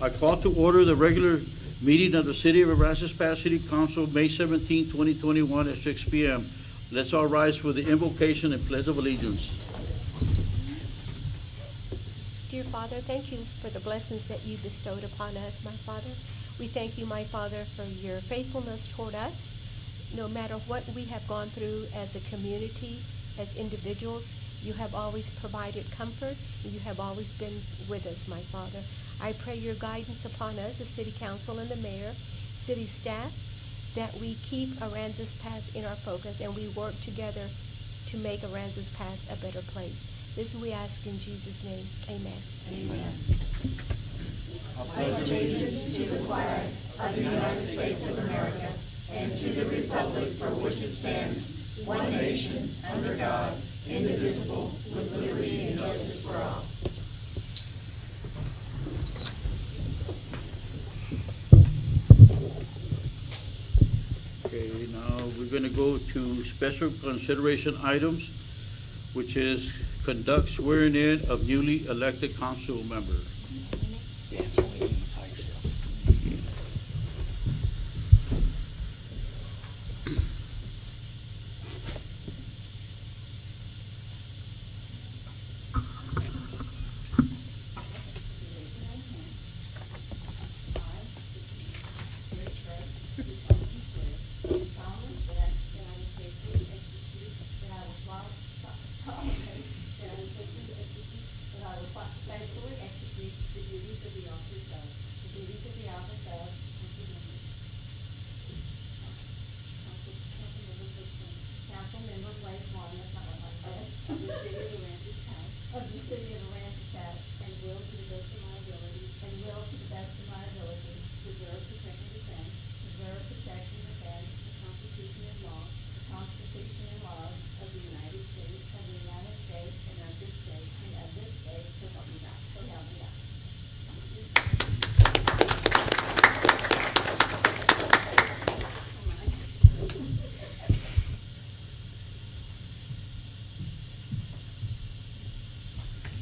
I call to order the regular meeting of the City of Aransas Pass City Council, May 17, 2021 at 6 p.m. Let's all rise for the invocation and pledge of allegiance. Dear Father, thank you for the blessings that you bestowed upon us, my Father. We thank you, my Father, for your faithfulness toward us. No matter what we have gone through as a community, as individuals, you have always provided comfort, and you have always been with us, my Father. I pray your guidance upon us, the City Council and the Mayor, city staff, that we keep Aransas Pass in our focus and we work together to make Aransas Pass a better place. This we ask in Jesus' name. Amen. Amen. I pledge allegiance to the flag of the United States of America and to the republic for which it stands, one nation, under God, indivisible, with liberty and justice for all. Okay, now we're going to go to special consideration items, which is conduct swearing in of newly elected council member.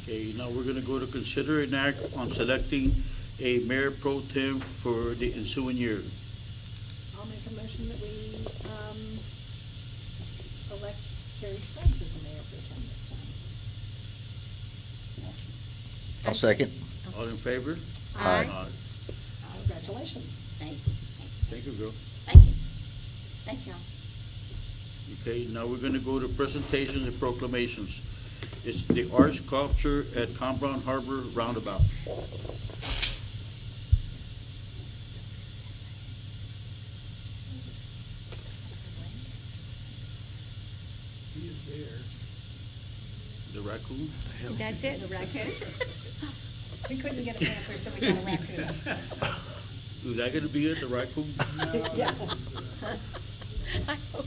Okay, now we're going to go to consider an act on selecting a mayor pro tem for the ensuing year. I'll make a motion that we elect Jerry Spence as the mayor pro tem this time. I'll second. All in favor? Aye. Congratulations. Thank you. Thank you, girl. Thank you. Thank you. Okay, now we're going to go to presentations and proclamations. It's the art sculpture at Brown Harbor Roundabout. He is there. The raccoon? That's it? The raccoon? We couldn't get a panther, so we got a raccoon. Is that going to be it, the raccoon? Yeah. I hope.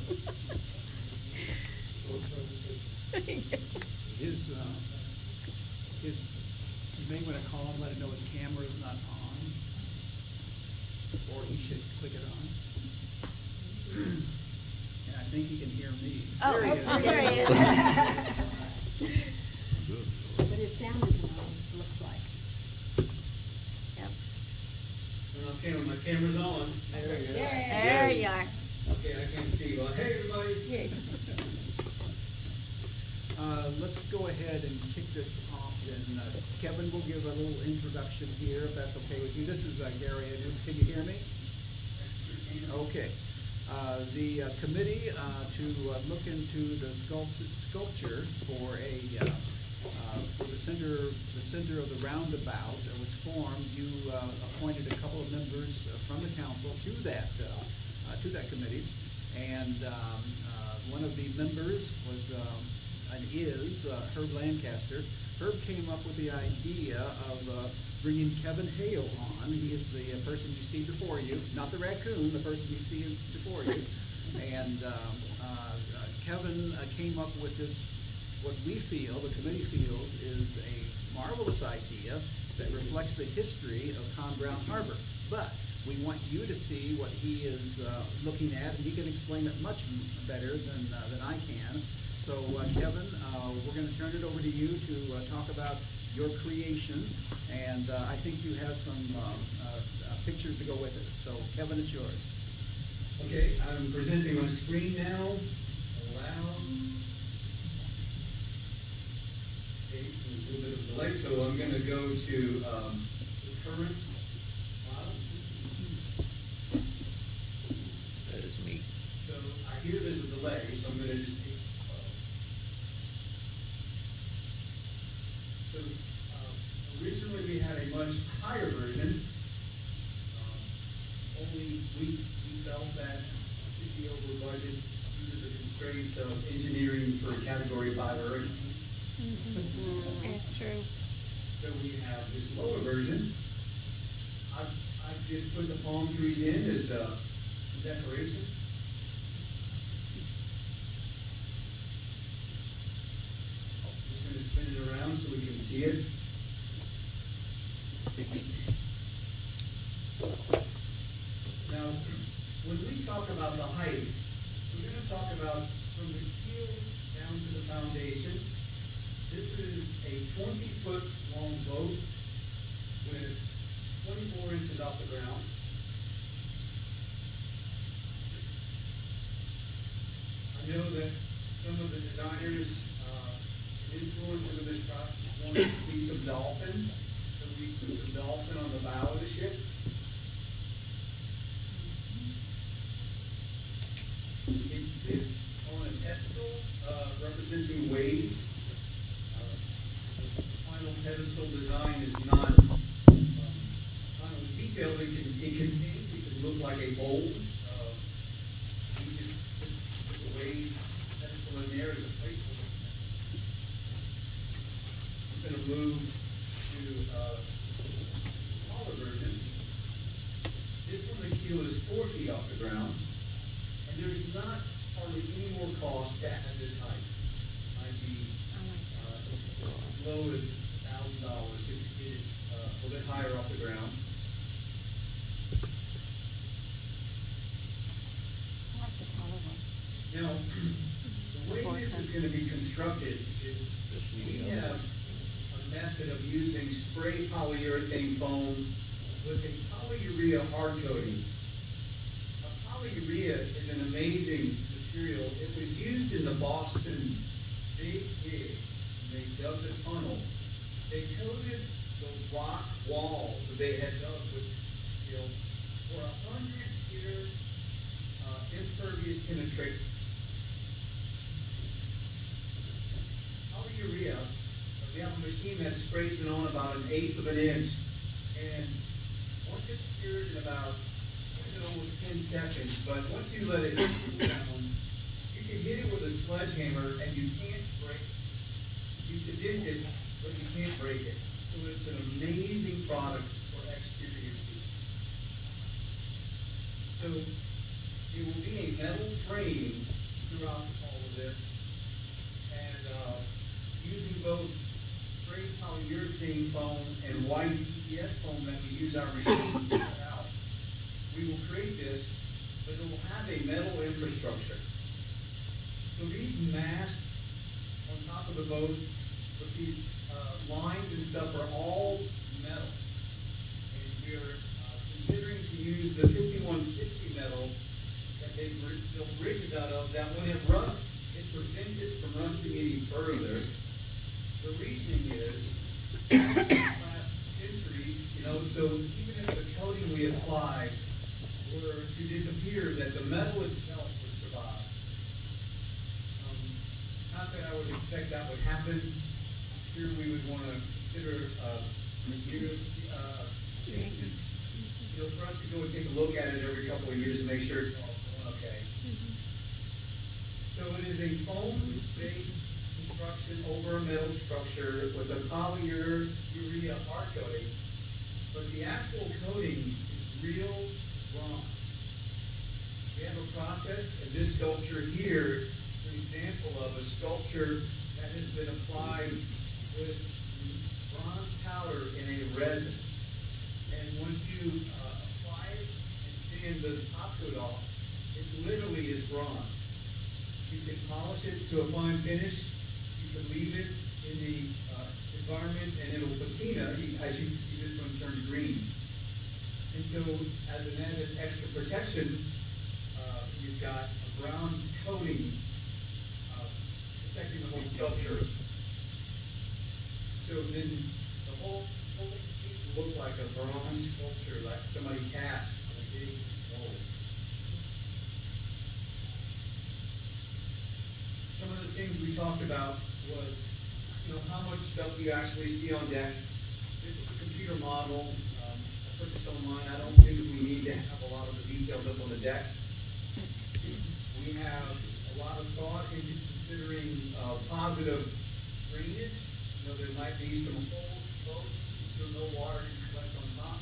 You may want to call him, let him know his camera is not on, or he should click it on. And I think he can hear me. Oh, There he is. there he is. But his sound isn't on, it looks like. Yep. Okay, well, my camera's on. There you go. There you are. Okay, I can't see you. Well, hey, everybody. Let's go ahead and kick this off, and Kevin will give a little introduction here, if that's okay with you. This is Gary. Can you hear me? Okay. The committee to look into the sculpture for the center of the roundabout was formed. You appointed a couple of members from the council to that committee, and one of the members was and is Herb Lancaster. Herb came up with the idea of bringing Kevin Hale on. He is the person you see before you, not the raccoon, the person you see before you. And Kevin came up with this, what we feel, the committee feels, is a marvelous idea that reflects the history of Brown Harbor. But we want you to see what he is looking at, and he can explain it much better than I can. So Kevin, we're going to turn it over to you to talk about your creation, and I think you have some pictures to go with it. So Kevin, it's yours. Okay, I'm presenting on screen now. Allow. Okay, there's a little bit of delay, so I'm going to go to the current file. That is me. So I hear there's a delay, so I'm going to just take the photo. So originally we had a much higher version. Only we felt that it'd be over budget due to the constraints of engineering for Category 5 hurricanes. That's true. So we have this lower version. I've just put the palm trees in as a decoration. Just going to spin it around so we can see it. Now, when we talk about the height, we're going to talk about from the keel down to the foundation. This is a 20-foot long boat with 24 inches off the ground. I know that some of the designers and influencers of this project wanted to see some dolphin, so we put some dolphin on the bow of the ship. It's on an pedestal representing waves. The final pedestal design is not finally detailed. It can look like a bowl. We just put the wave pedestal in there as a placeholder. I'm going to move to the smaller version. This one, the keel is 4 feet off the ground. There's not hardly any more cost to add this height. Might be as low as $1,000 just to get it a little bit higher off the ground. I like the taller one. Now, the way this is going to be constructed is we have a method of using spray polyurethane foam with a polyurea hard coating. Polyurea is an amazing material. It was used in the Boston Big Dig. They dug the tunnel. They coated the rock walls that they had dug with steel for 100-year impervious penetration. Polyurea, we have a machine that sprays it on about 1/8 of an inch, and once it's cured in about almost 10 seconds, but once you let it cool down, you can hit it with a sledgehammer and you can't break it. You can dent it, but you can't break it. So it's an amazing product for exterior use. So it will be a metal frame throughout all of this, and using both straight polyurethane foam and white EPS foam that we use our machine to cut out. We will create this, but it will have a metal infrastructure. So these masts on top of the boat with these lines and stuff are all metal. And we are considering to use the 5150 metal that they built bridges out of, that when it rusts, it prevents it from rusting any further. The reasoning is, last centuries, so even if the coating we applied were to disappear, that the metal itself would survive. Not that I would expect that would happen. I'm sure we would want to consider maintenance. For us to go and take a look at it every couple of years to make sure it's all going okay. So it is a foam-based construction over a metal structure with a polyurea hard coating, but the actual coating is real bronze. We have a process, and this sculpture here is an example of a sculpture that has been applied with bronze powder in a resin. And once you apply it and sand the top coat off, it literally is bronze. You can polish it to a fine finish. You You can leave it in the environment and it'll patina. As you can see, this one turned green. And so as an added extra protection, you've got a bronze coating protecting the whole sculpture. So then the whole piece will look like a bronze sculpture, like somebody cast on a big mold. Some of the things we talked about was, how much stuff you actually see on deck. This is a computer model. I put this online. I don't think we need to have a lot of the details up on the deck. We have a lot of thought into considering positive drainage. There might be some holes both, so no water can collect on top.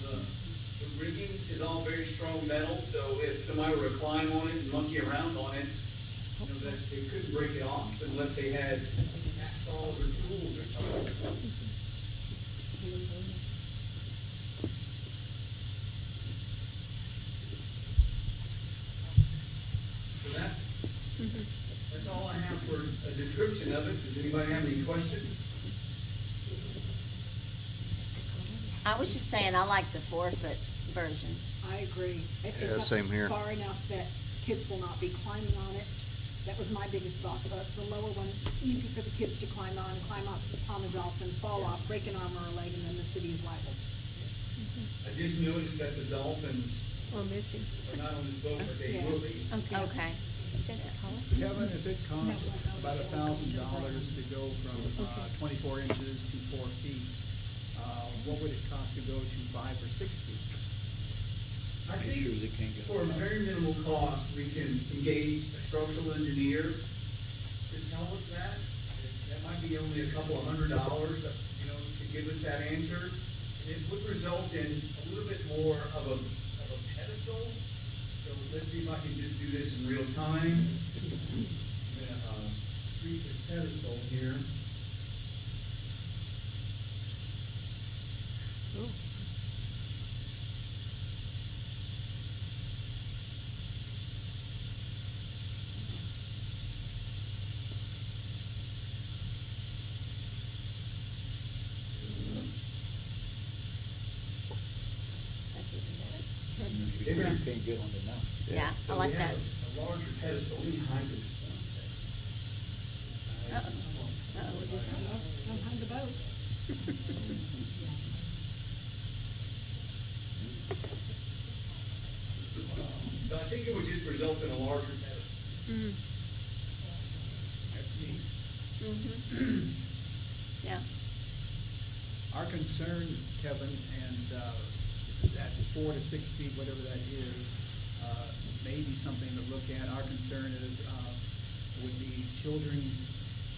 The rigging is all very strong metal, so if somebody were to climb on it and monkey around on it, that they couldn't break it off unless they had hacksaws or tools or something. So that's all I have for a description of it. Does anybody have any questions? I was just saying, I like the 4-foot version. I agree. If Yeah, it's up same here. far enough that kids will not be climbing on it. That was my biggest thought. The lower one, easy for the kids to climb on the dolphin, fall off, break an arm or a leg, and then the city is liable. I just noticed that the dolphins Or missing. are not on this boat, but they Yeah. will be. Okay. Is that the color? Kevin, if it costs about $1,000 to go from 24 inches to 4 feet, what would it cost to go to 5 or 6 feet? I Make sure they can't think get for a very minimal cost, we can engage a structural engineer to tell us that. That might be only a couple of $100, to give us that answer. And it would result in a little bit more of a pedestal. So let's see if I can just do this in real time. I'm gonna increase this pedestal here. That's even better. You can't get on it now. Yeah, I So like we that. have a larger pedestal behind it. Uh-oh, this one. Behind the boat. So I think it would just result in a larger pedestal. That's neat. Yeah. Our concern, Kevin, and that 4 to 6 feet, whatever that is, may be something to look at. Our concern is, would be children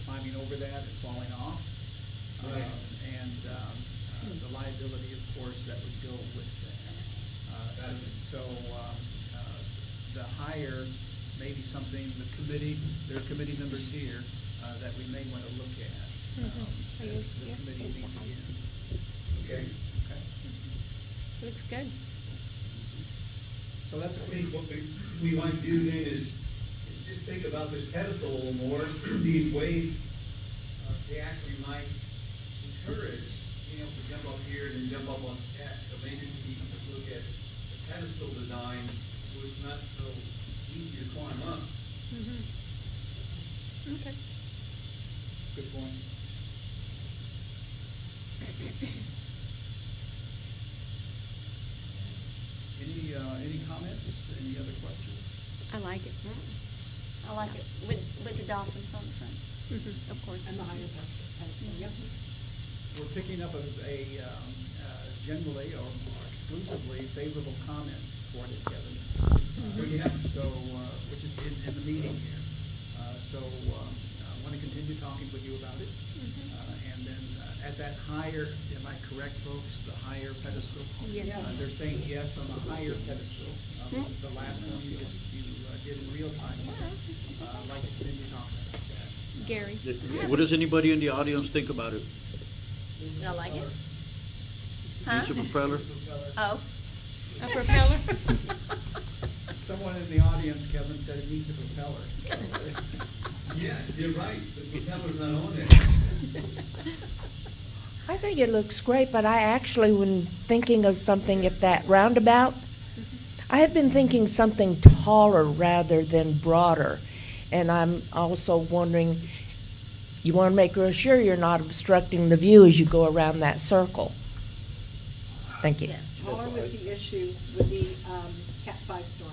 climbing over that and falling off. Right. And the liability, of course, that would go with that. So the higher, maybe something the committee, there are committee members here, that we may want to look at. As the committee meets again. Okay. Okay. Looks good. So that's I a think what we might do then is just think about this pedestal a little more. These waves, they actually might encourage, to jump up here and then jump up on the deck. So maybe we need to look at the pedestal design, so it's not so easy to climb up. Okay. good point. Any comments? Any other questions? I like it. I like it with the dolphins on the front. Of course. And the higher pedestal, yep. We're picking up a generally or exclusively favorable comment toward it, Kevin. Yeah. So, which is in the meeting here. So, I want to continue talking with you about it. And then at that higher, am I correct, folks, the higher pedestal? Yes. They're saying yes on the higher pedestal. The last one you did in real time. I'd like to continue talking about that. Gary. What does anybody in the audience think about it? You all like it? Huh? Needs a propeller? Oh. A propeller? Someone in the audience, Kevin, said it needs a propeller. Yeah, you're right, the propeller's not on there. I think it looks great, but I actually, when thinking of something at that roundabout, I had been thinking something taller rather than broader. And I'm also wondering, you want to make real sure you're not obstructing the view as you go around that circle. Thank you. Yeah. Taller was the issue with the Cat 5 store.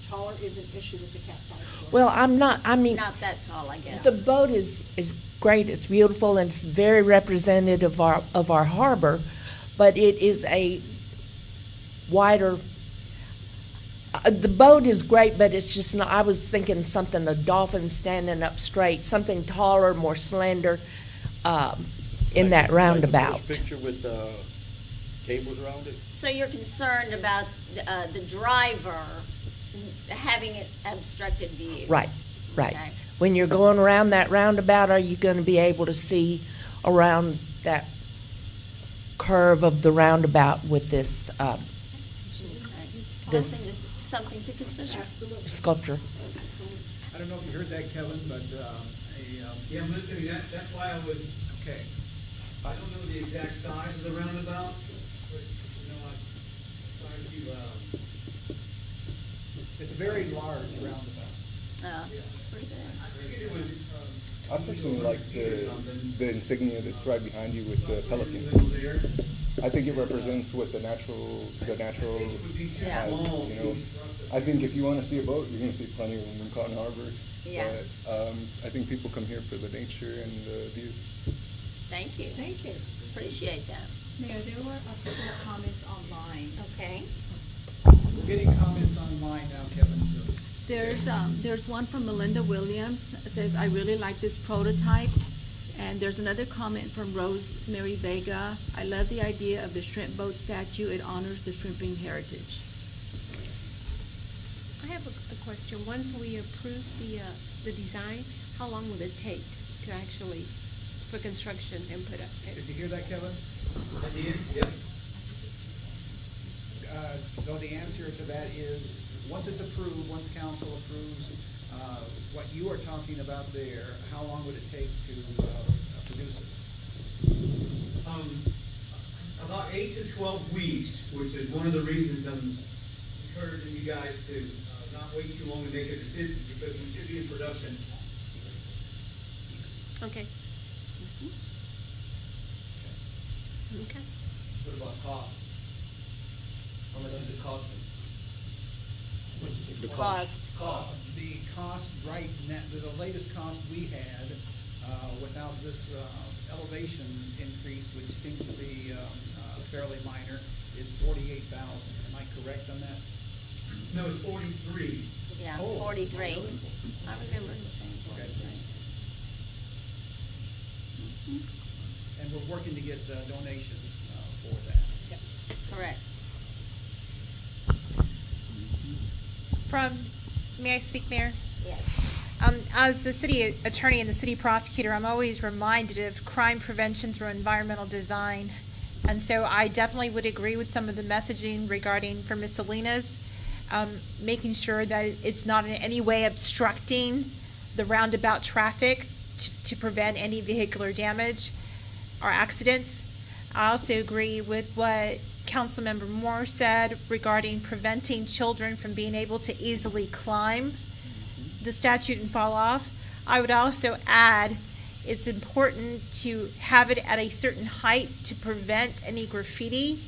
Taller is an issue with the Cat 5 store. Well, I mean, Not that tall, I guess. the boat is great, it's beautiful, and it's very representative of our harbor, but it is a wider, the boat is great, but it's just not, I was thinking something, a dolphin standing up straight, something taller, more slender, in that roundabout. Like the picture with cables around it? So you're concerned about the driver having an obstructed view? Right, right. Okay. When you're going around that roundabout, are you gonna be able to see around that curve of the roundabout with this, this Something to consider. Absolutely. sculpture? I don't know if you heard that, Kevin, but Yeah, I'm listening, that's why I was, okay. I don't know the exact size of the roundabout, but, you know, I'm trying to, It's a very large roundabout. It's pretty good. I figured it was, I personally like the insignia that's right behind you with the in pelican. the middle there. I think it represents what the natural I think it would be too Yeah. small you to know, obstruct I think if you want to see a boat, you're going to see plenty of them in Cotton Harbor. Yeah. But I think people come here for the nature and the view. Thank you. Thank you. Appreciate that. Mayor, there were a couple of comments online. Okay. We're getting comments online now, Kevin. There's one from Melinda Williams. It says, "I really like this prototype." And there's another comment from Rosemary Vega. "I love the idea of the shrimp boat statue. It honors the shrimping heritage." I have a question. Once we approve the design, how long will it take to actually, for construction and put up? Did you hear that, Kevin? At the end, yep. So the answer to that is, once it's approved, once council approves what you are talking about there, how long would it take to produce it? About 8 to 12 weeks, which is one of the reasons I'm encouraging you guys to not wait too long to make a decision, because we should be in production. Okay. Okay. What about cost? How much does it cost them? Cost. The cost right now, the latest cost we had, without this elevation increase, which seems to be fairly minor, is $48,000. Am I correct on that? No, it's 43. Yeah, Oh, 43. really? I remember him saying 43. And we're working to get donations for that. Correct. May I speak, Mayor? Yes. As the city attorney and the city prosecutor, I'm always reminded of crime prevention through environmental design. And so I definitely would agree with some of the messaging regarding for Ms. Salinas, making sure that it's not in any way obstructing the roundabout traffic to prevent any vehicular damage or accidents. I also agree with what Councilmember Moore said regarding preventing children from being able to easily climb the statute and fall off. I would also add, it's important to have it at a certain height to prevent any graffiti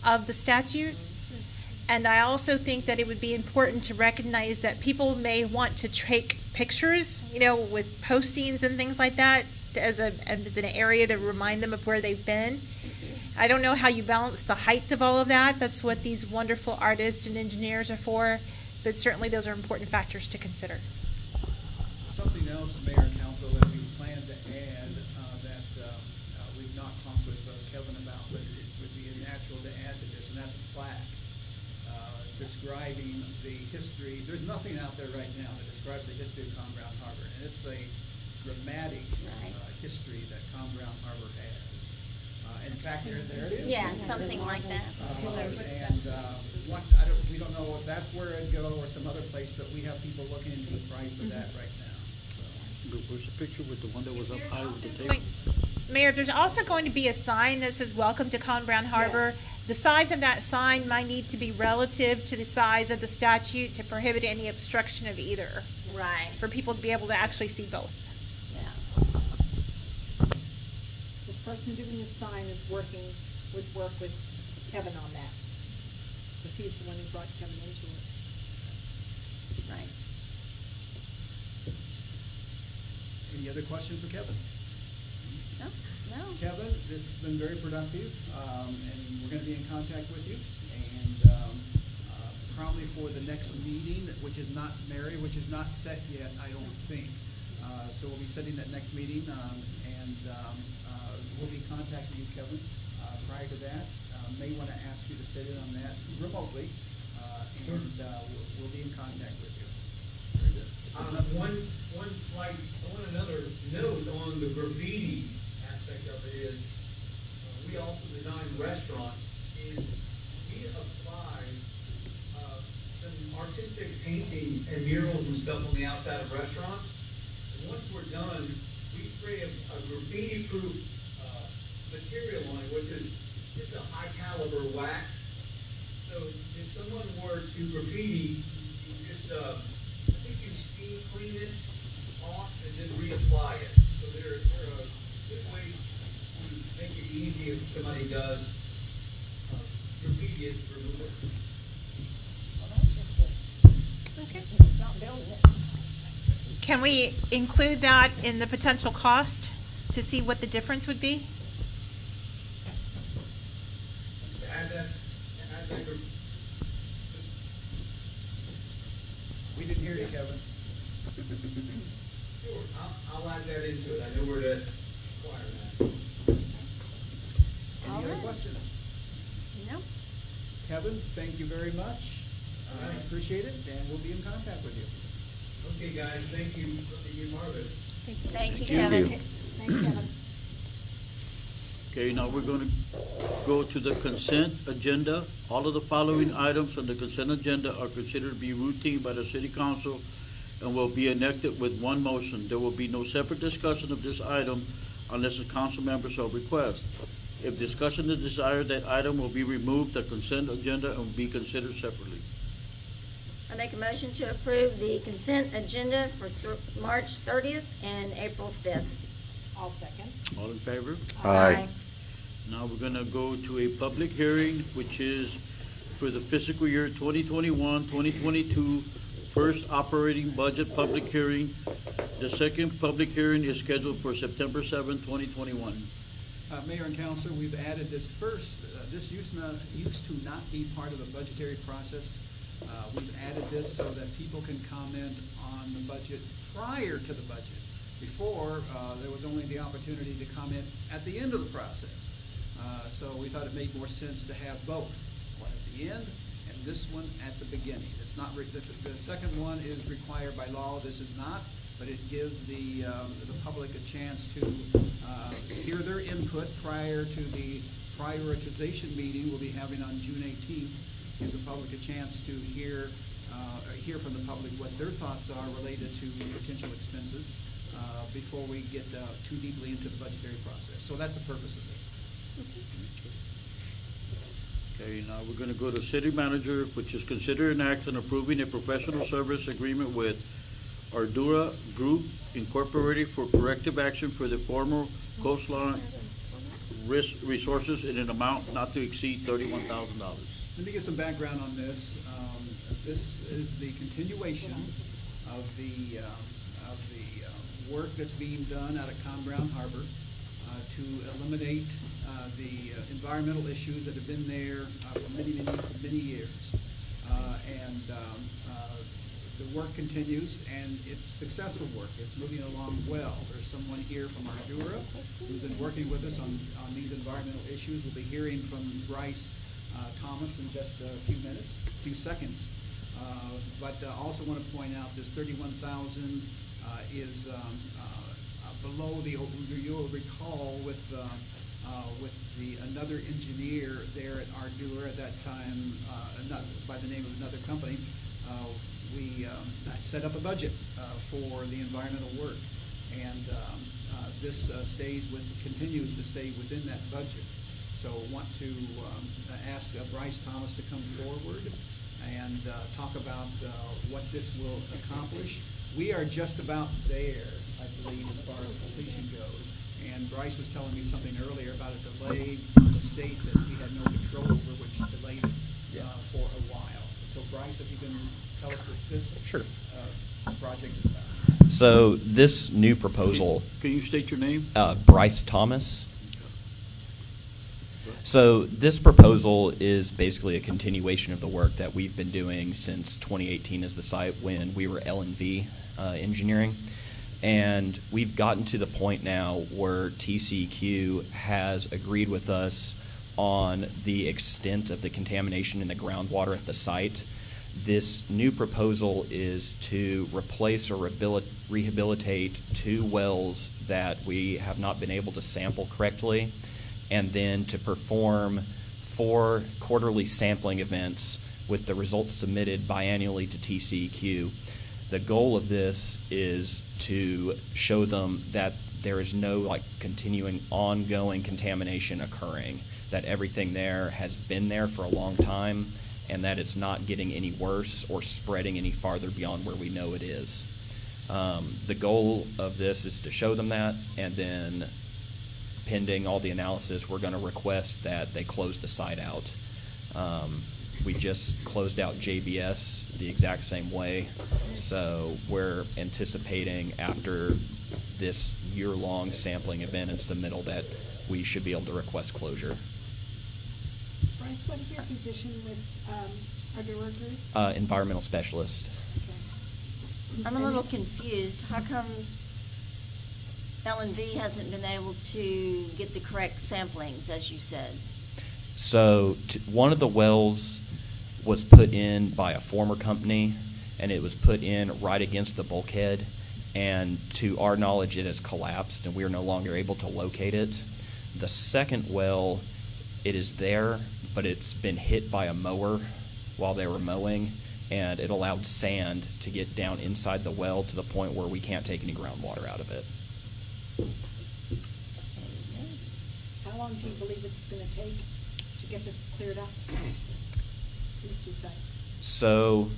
of the statute. And I also think that it would be important to recognize that people may want to take pictures, with postings and things like that as an area to remind them of where they've been. I don't know how you balance the height of all of that. That's what these wonderful artists and engineers are for, but certainly those are important factors to consider. Something else, Mayor and Council, that we plan to add that we've not talked with Kevin about, but it would be natural to add to this, and that's a plaque describing the history. There's nothing out there right now that describes the history of Brown Harbor, and it's a dramatic history that Brown Harbor has. In fact, there it is. Yeah, something like that. We don't know if that's where it'd go or some other place, but we have people looking into the price of that right now. So. Where's the picture with the one that was up high with the table? Wait, Mayor, there's also going to be a sign that says, "Welcome to Con Brown Harbor." The size of that sign might need to be relative to the size of the statute to prohibit any obstruction of either, Right, for people to be able to actually see both. yeah. The person doing the sign would work with Kevin on that, because he's the one who brought Kevin into it. Right. Any other questions for Kevin? No, no. Kevin, this has been very productive, and we're gonna be in contact with you. And, probably for the next meeting, which is not set yet, I don't think. So we'll be setting that next meeting, and we'll be contacting you, Kevin, prior to that. May wanna ask you to sit in on that remotely, and, we'll be in contact with you. Very good. One slight, another note on the graffiti aspect of it is, we also design restaurants, and we apply, some artistic painting and murals and stuff on the outside of restaurants. And once we're done, we spray a graffiti-proof, material on it, which is just a high-caliber wax. So if someone were to graffiti, you just, I think you steam clean it off and then reapply it. So there are good ways to make it easy if somebody does graffiti is remove it. Well, that's just good. Okay. It's not building it. Can we include that in the potential cost to see what the difference would be? Add that We didn't hear you, Kevin. sure, I'll add that into it. I know where to acquire that. Any other Alright. questions? No, Kevin, thank you very much. I appreciate it, and we'll be in contact with you. Okay, guys, thank you for being part of it. thank you, Thank Kevin. you. Thanks, Kevin. Okay, now we're gonna go to the consent agenda. All of the following items on the consent agenda are considered to be routine by the city council and will be enacted with one motion. There will be no separate discussion of this item unless the council member so request. If discussion is desired, that item will be removed, the consent agenda, and will be considered separately. I make a motion to approve the consent agenda for March 30th and April 5th. I'll second. All in favor? Aye. Now we're gonna go to a public hearing, which is for the fiscal year 2021-2022, first operating budget public hearing. The second public hearing is scheduled for September 7, 2021. Mayor and Council, we've added this this used to not be part of the budgetary process. We've added this so that people can comment on the budget prior to the budget. Before, there was only the opportunity to comment at the end of the process. So we thought it made more sense to have both, one at the end and this one at the beginning. It's not, the second one is required by law, this is not, but it gives the public a chance to hear their input prior to the prioritization meeting we'll be having on June 18th. Gives the public a chance to hear from the public what their thoughts are related to potential expenses before we get too deeply into the budgetary process. So that's the purpose of this. Okay, now we're gonna go to city manager, which is consider an act on approving a professional service agreement with Ardura Group Incorporated for corrective action for the former coastline risk resources in an amount not to exceed $31,000. Let me give some background on this. This is the continuation of the work that's being done out of Con Brown Harbor to eliminate the environmental issues that have been there for many years. The work continues, and it's successful work. It's moving along well. There's someone here from Ardura who's been working with us on these environmental issues. We'll be hearing from Bryce Thomas in just a few seconds. But I also want to point out this 31,000 is below you'll recall with another engineer there at Ardura at that time, not by the name of another company, we set up a budget for the environmental work. and continues to stay within that budget. So want to ask Bryce Thomas to come forward and talk about what this will accomplish. We are just about there, I believe, as far as completion goes. And Bryce was telling me something earlier about a delay on the state that we had no control over, which delayed it for a while. So Bryce, if you can tell us what this project is about. So this new proposal, Can you state your name? Bryce Thomas. So this proposal is basically a continuation of the work that we've been doing since 2018 as the site when we were L&V engineering. And we've gotten to the point now where TCEQ has agreed with us on the extent of the contamination in the groundwater at the site. This new proposal is to replace or rehabilitate 2 wells that we have not been able to sample correctly, and then to perform 4 quarterly sampling events with the results submitted biannually to TCEQ. The goal of this is to show them that there is no continuing ongoing contamination occurring, that everything there has been there for a long time, and that it's not getting any worse or spreading any farther beyond where we know it is. The goal of this is to show them that, and then pending all the analysis, we're going to request that they close the site out. We just closed out JBS the exact same way, so we're anticipating after this year-long sampling event and submittal that we should be able to request closure. Bryce, what is your position with Ardura Group? Environmental specialist. Okay. I'm a little confused. How come L&V hasn't been able to get the correct samplings, as you said? So one of the wells was put in by a former company, and it was put in right against the bulkhead, and to our knowledge it has collapsed and we are no longer able to locate it. The second well, it is there, but it's been hit by a mower while they were mowing, and it allowed sand to get down inside the well to the point where we can't take any groundwater out of it. How long do you believe it's going to take to get this cleared up? These 2 sites. So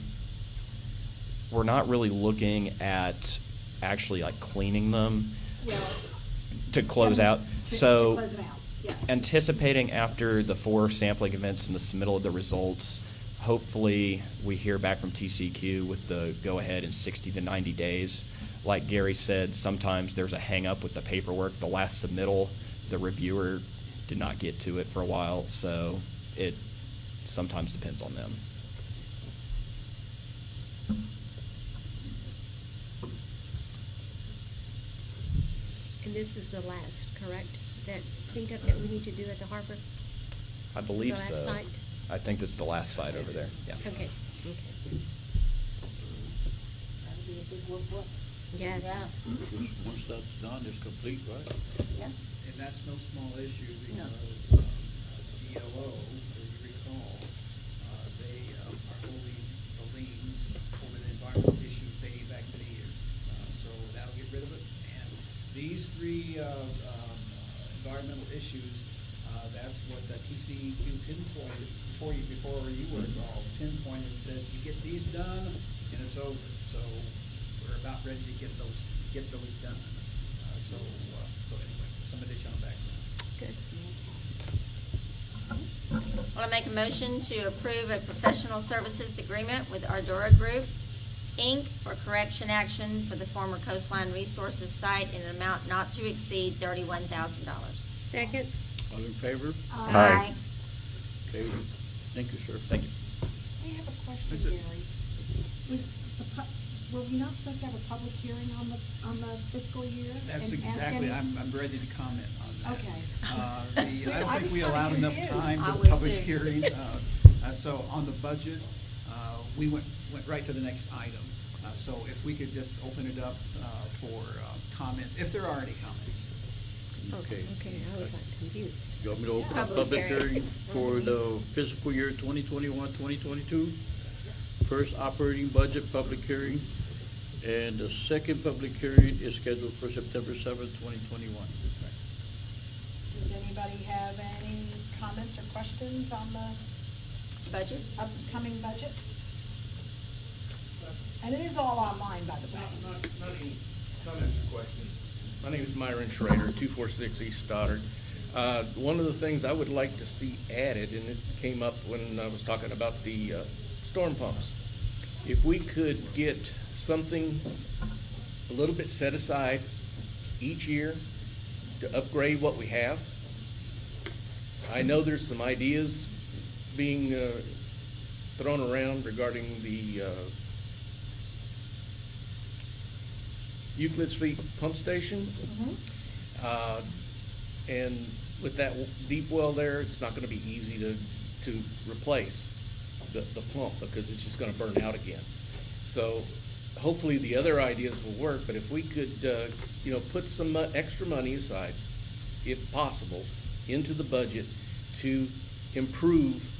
we're not really looking at actually cleaning them Well, to close out. To So close it out, yes. anticipating after the 4 sampling events and the submittal of the results, hopefully we hear back from TCEQ with the go-ahead in 60 to 90 days. Like Gary said, sometimes there's a hang-up with the paperwork. The last submittal, the reviewer did not get to it for a while, so it sometimes depends on them. And this is the last, correct? That cleanup that we need to do at the harbor? I believe The so. last site? I think this is the last site over there, yeah. Okay. That'll be a big workbook. Yes. Yeah. Once that's done, it's complete, right? Yeah. And that's no small issue No. because DLO, as you recall, they are holding the liens over the environmental issues dating back many years. So that'll get rid of it. And these 3 environmental issues, that's what the TCEQ pinpointed before you were involved, pinpointed and said, you get these done and it's over. So we're about ready to get those done. So anyway, some additional background. Good. Want to make a motion to approve a professional services agreement with Ardura Group, Inc. for correction action for the former Coastline Resources site in an amount not to exceed $31,000. Second? All in favor? Aye. Okay, thank you, sir. Thank you. I have a question, That's it. Gary. Were we not supposed to have a public hearing on the fiscal year? That's And ask exactly, any- I'm ready to comment on that. Okay. I don't I think was we kinda allowed enough confused. time I for was the public too. hearing. So on the budget, we went right to the next item. So if we could just open it up for comments, if there are any comments. Okay. Okay, I was confused. You want me to open up Public public hearing. hearing for the fiscal year 2021, 2022? First operating budget public hearing. And the second public hearing is scheduled for September 7th, 2021. Does anybody have any comments or questions on the Budget? upcoming budget? And it is all online, by the way. Not any comments or questions. My name is Myron Schrader, 246 East Stoddard. One of the things I would like to see added, and it came up when I was talking about the storm pumps, if we could get something a little bit set aside each year to upgrade what we have. I know there's some ideas being thrown around regarding the Euclid Street pump station. And with that deep well there, it's not going to be easy to replace the pump because it's just going to burn out again. So hopefully the other ideas will work, but if we could, put some extra money aside, if possible, into the budget to improve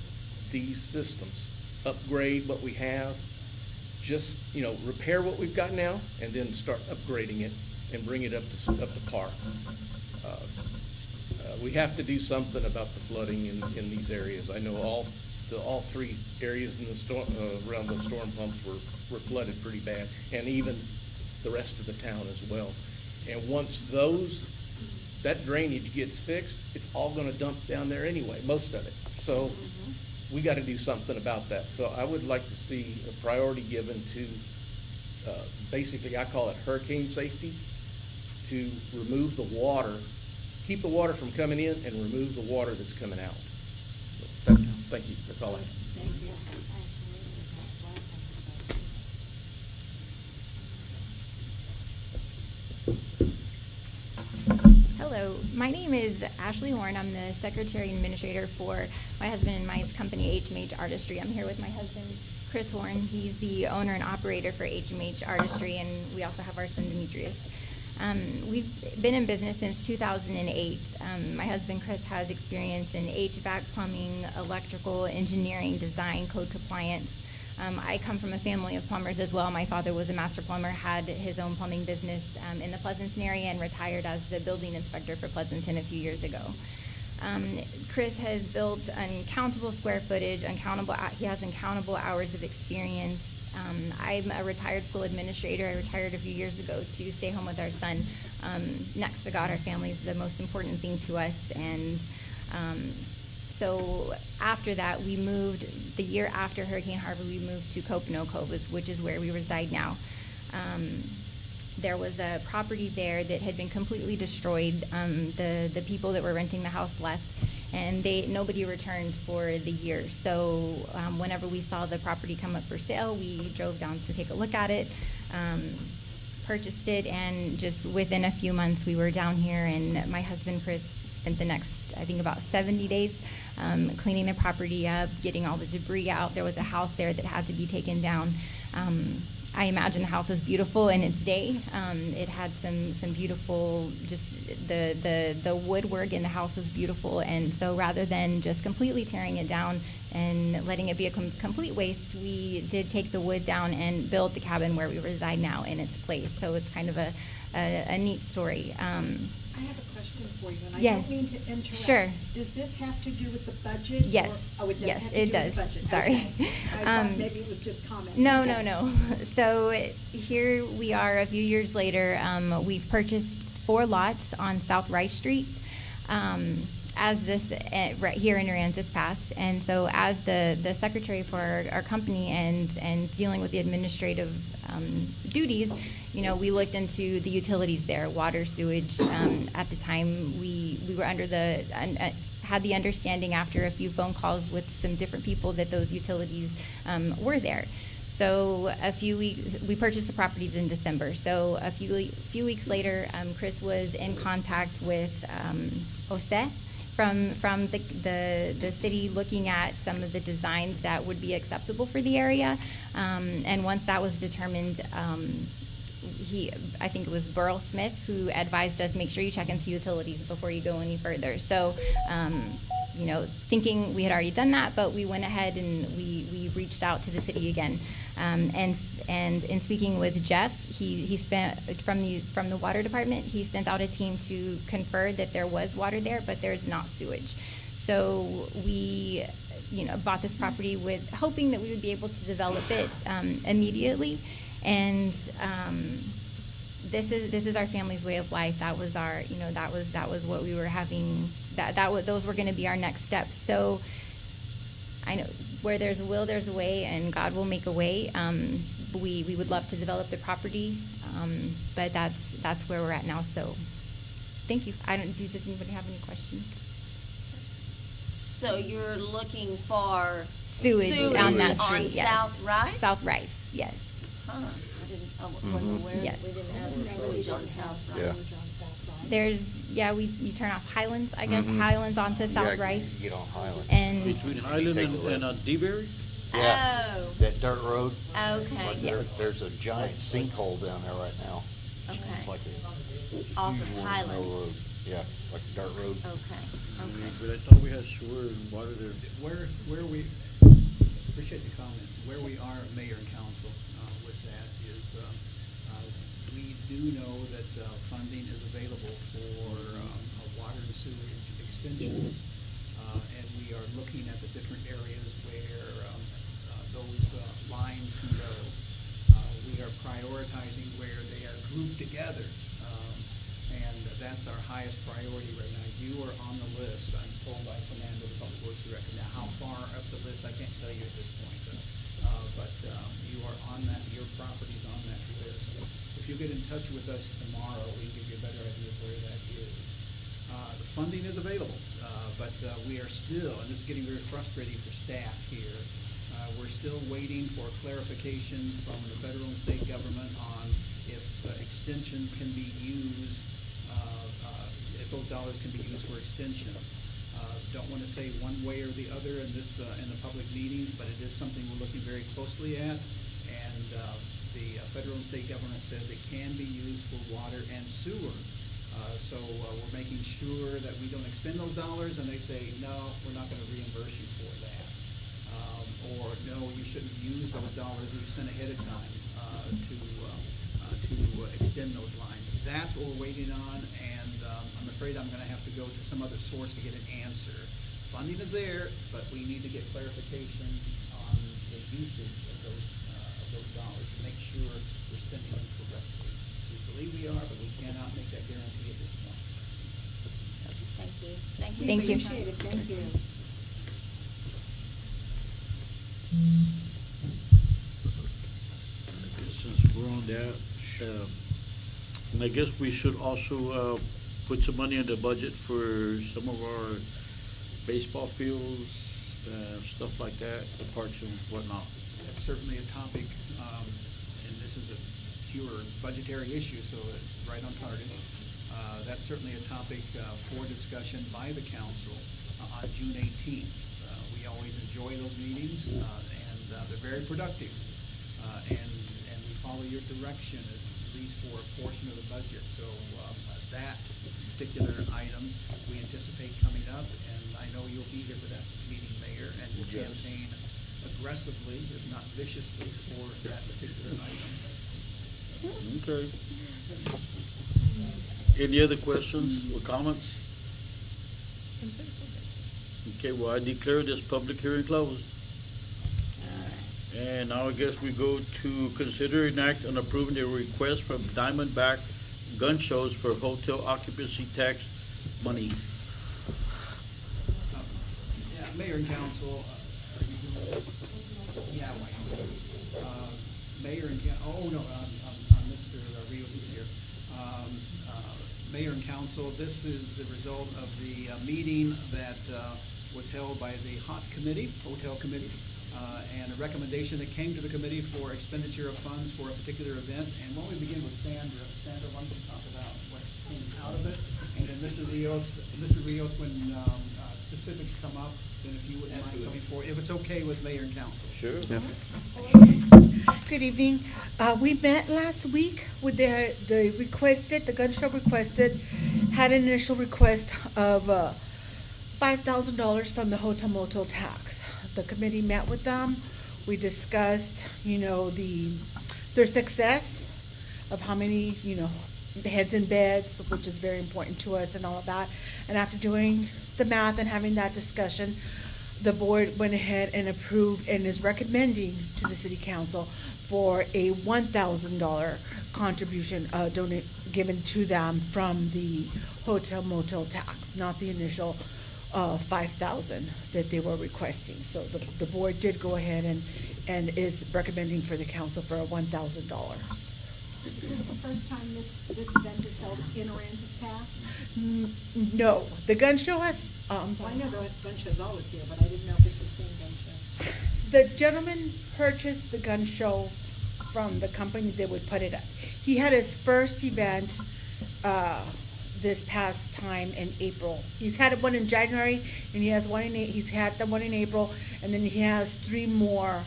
these systems, upgrade what we have, just, repair what we've got now and then start upgrading it and bring it up to par. We have to do something about the flooding in these areas. I know all three areas in the storm, around those storm pumps were flooded pretty bad, and even the rest of the town as well. And once that drainage gets fixed, it's all gonna dump down there anyway, most of it. So we gotta do something about that. So I would like to see a priority given to, basically I call it hurricane safety, to remove the water, keep the water from coming in and remove the water that's coming out. So thank you, that's all I have. Thank you. Hello, my name is Ashley Horn. I'm the Secretary and Administrator for my husband and my company, HMH Artistry. I'm here with my husband, Chris Horn. He's the owner and operator for HMH Artistry, and we also have our son, Demetrius. We've been in business since 2008. My husband, Chris, has experience in HVAC, plumbing, electrical, engineering, design, code compliance. I come from a family of plumbers as well. My father was a master plumber, had his own plumbing business in the Pleasanton area, and retired as the building inspector for Pleasanton a few years ago. Chris has built uncountable square footage, he has uncountable hours of experience. I'm a retired school administrator. I retired a few years ago to stay home with our son. Next to God, our family is the most important thing to us, and so after that, we moved, the year after Hurricane Harvey, we moved to Copanoco, which is where we reside now. There was a property there that had been completely destroyed. The people that were renting the house left, and nobody returned for the year. So whenever we saw the property come up for sale, we drove down to take a look at it, purchased it, and just within a few months, we were down here, and my husband, Chris, spent the next, I think, about 70 days cleaning the property up, getting all the debris out. There was a house there that had to be taken down. I imagine the house was beautiful in its day. It had some beautiful, just the woodwork in the house was beautiful. And so rather than just completely tearing it down and letting it be a complete waste, we did take the wood down and build the cabin where we reside now in its place. So it's kind of a neat story. I have a question for you, and I Yes. don't mean to interrupt. Sure. Does this have to do with the budget? Yes. Oh, it does Yes, have to it do does. with the budget. Sorry. Okay. I thought maybe it was just comments. No, Okay. no. So here we are a few years later. We've purchased 4 lots on South Rice Street. As this right here in Aransas passed, and so as the secretary for our company and dealing with the administrative duties, we looked into the utilities there, water, sewage. At the time, we were had the understanding after a few phone calls with some different people that those utilities were there. So we purchased the properties in December. So a few weeks later, Chris was in contact with OSE from the city, looking at some of the designs that would be acceptable for the area. And once that was determined, I think it was Burl Smith who advised us, make sure you check into utilities before you go any further. So thinking we had already done that, but we went ahead and we reached out to the city again. And in speaking with Jeff, he spent from the water department, he sent out a team to confer that there was water there, but there's not sewage. So we, bought this property with hoping that we would be able to develop it immediately. And this is our family's way of life. That was our, that was what we were having. Those were going to be our next steps. So I know where there's a will, there's a way, and God will make a way. We would love to develop the property, but that's where we're at now. So thank you. Does anybody have any questions? So you're looking for Sewage on that street, on yes. South Rice? South Rice, yes. Huh, I wasn't aware Yes. we didn't have sewage on South Rice. Yeah. There's, you turn off Highlands, I guess, Highlands onto South Rice. You get on Highland. And Between Highland take a look. and DeBerry? Yeah. Oh, That dirt road. okay, Like there's a giant sinkhole down there right now. okay. It's like a Off huge of one, Highland. no road. Yeah, like a dirt road. Okay, okay. But I thought we had sewer and water there. Where we, appreciate the comment, where we are, mayor and council, with that is, we do know that funding is available for water and sewage extensions, and we are looking at the different areas where those lines can go. We are prioritizing where they are grouped together, and that's our highest priority right now. You are on the list, I'm told by Fernando, the Public Works Director. Now, how far up the list, I can't tell you at this point, but you are on that, your property's on that list. If you get in touch with us tomorrow, we can give you a better idea of where that is. The funding is available, but we are still, and this is getting very frustrating for staff here, we're still waiting for clarification from the federal and state government on if extensions can be used, if those dollars can be used for extensions. Don't want to say one way or the other in this, in the public meeting, but it is something we're looking very closely at. And the federal and state government says it can be used for water and sewer. So we're making sure that we don't expend those dollars, and they say, no, we're not going to reimburse you for that. Or no, you shouldn't use those dollars we sent ahead of time to extend those lines. That's what we're waiting on, and I'm afraid I'm going to have to go to some other source to get an answer. Funding is there, but we need to get clarification on the usage of those dollars to make sure we're spending them correctly. We believe we are, but we cannot make that guarantee at this point. Thank you. Thank you. Thank you. Appreciate it, thank you. Since we're on that, and I guess we should also put some money in the budget for some of our baseball fields, stuff like that, the parks and whatnot. That's certainly a topic, and this is a pure budgetary issue, so it's right on target. That's certainly a topic for discussion by the council on June 18th. We always enjoy those meetings, and they're very productive. And we follow your direction, at least for a portion of the budget. So that particular item we anticipate coming up, and I know you'll be here for that meeting, Mayor, and will Yes. campaign aggressively, if not viciously, for that particular item. Okay. Any other questions or comments? Okay, well, I declare this public hearing closed. And now I guess we go to consider an act on approving the request from Diamondback Gun Shows for hotel occupancy tax monies. Yeah, Mayor and Council, are you doing, yeah, Mayor and, oh, no, Mr. Rios is here. Mayor and Council, this is the result of the meeting that was held by the HOT Committee, Hotel Committee, and a recommendation that came to the committee for expenditure of funds for a particular event. And why don't we begin with Sandra? Sandra, why don't you talk about what came out of it? And then Mr. Rios, when specifics come up, then if you wouldn't mind coming forward, if it's okay with Mayor and Council. Sure. Good evening. We met last week with the gun shop requested, had an initial request of $5,000 from the hotel motel tax. The committee met with them. We discussed, their success of how many, heads in beds, which is very important to us and all of that. And after doing the math and having that discussion, the board went ahead and approved and is recommending to the city council for a $1,000 contribution given to them from the hotel motel tax, not the initial $5,000 that they were requesting. So the board did go ahead and is recommending for the council for a $1,000. Is this the first time this event is held in Aransas Pass? No, the gun show has, Well, I know the gun show's always here, but I didn't know if it's the same gun show. the gentleman purchased the gun show from the company that would put it up. He had his first event this past time in April. He's had one in January, and he has one he's had the one in April, and then he has 3 more.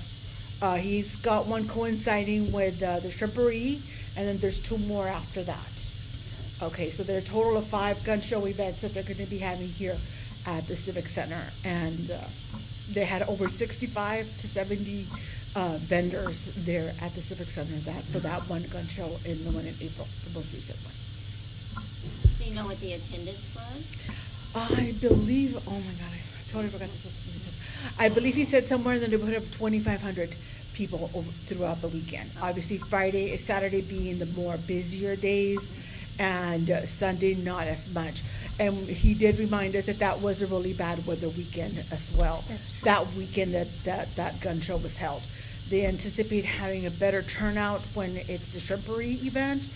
He's got one coinciding with the Shrimpery, and then there's 2 more after that. Okay, so there are a total of 5 gun show events that they're going to be having here at the Civic Center, and they had over 65 to 70 vendors there at the Civic Center for that one gun show and the one in April, the most recent one. Do you know what the attendance was? I believe, oh my God, I totally forgot this was, I believe he said somewhere in the neighborhood of 2,500 people throughout the weekend. Obviously Saturday being the more busier days, and Sunday not as much. And he did remind us that was a really bad weather weekend as well. That's true. That weekend that gun show was held. They anticipate having a better turnout when it's the Shrimpery event,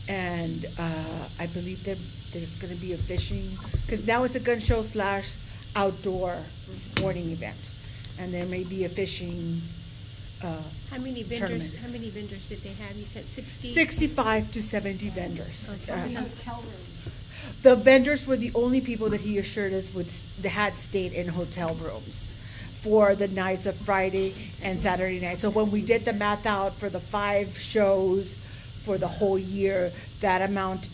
and I believe that there's going to be a fishing, because now it's a gun show / outdoor sporting event, and there may be a fishing How many tournament. vendors did they have? You said 60? 65 to 70 vendors. Okay. How many hotel rooms? The vendors were the only people that he assured us had stayed in hotel rooms for the nights of Friday and Saturday night. So when we did the math out for the 5 shows for the whole year, that amount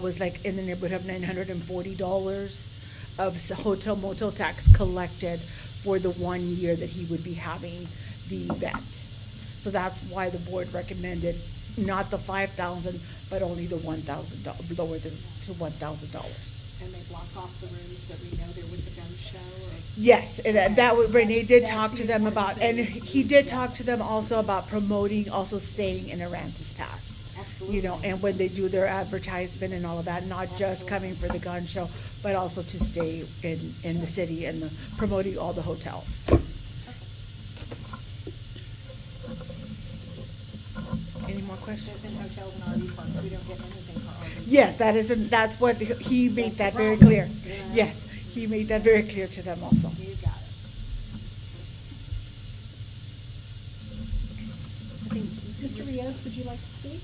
was like in the neighborhood of $940 of hotel motel tax collected for the 1 year that he would be having the event. So that's why the board recommended not the $5,000, but only the $1,000, lower to $1,000. And they block off the rooms that we know they're with the gun show, or? Yes, and that was, Renee did That's talk to the them important about, and thing. he did talk to them also about promoting, also staying in Aransas Pass. Absolutely. And when they do their advertisement and all of that, not just coming for the gun show, but also to stay in the city and promoting all the hotels. Any more questions? Because in hotels and RV parks, we don't get anything for RV. Yes, that's what he made that very problem. clear. Yeah. Yes, he made that very clear to them also. You got it. I think Mr. Rios, would you like to speak?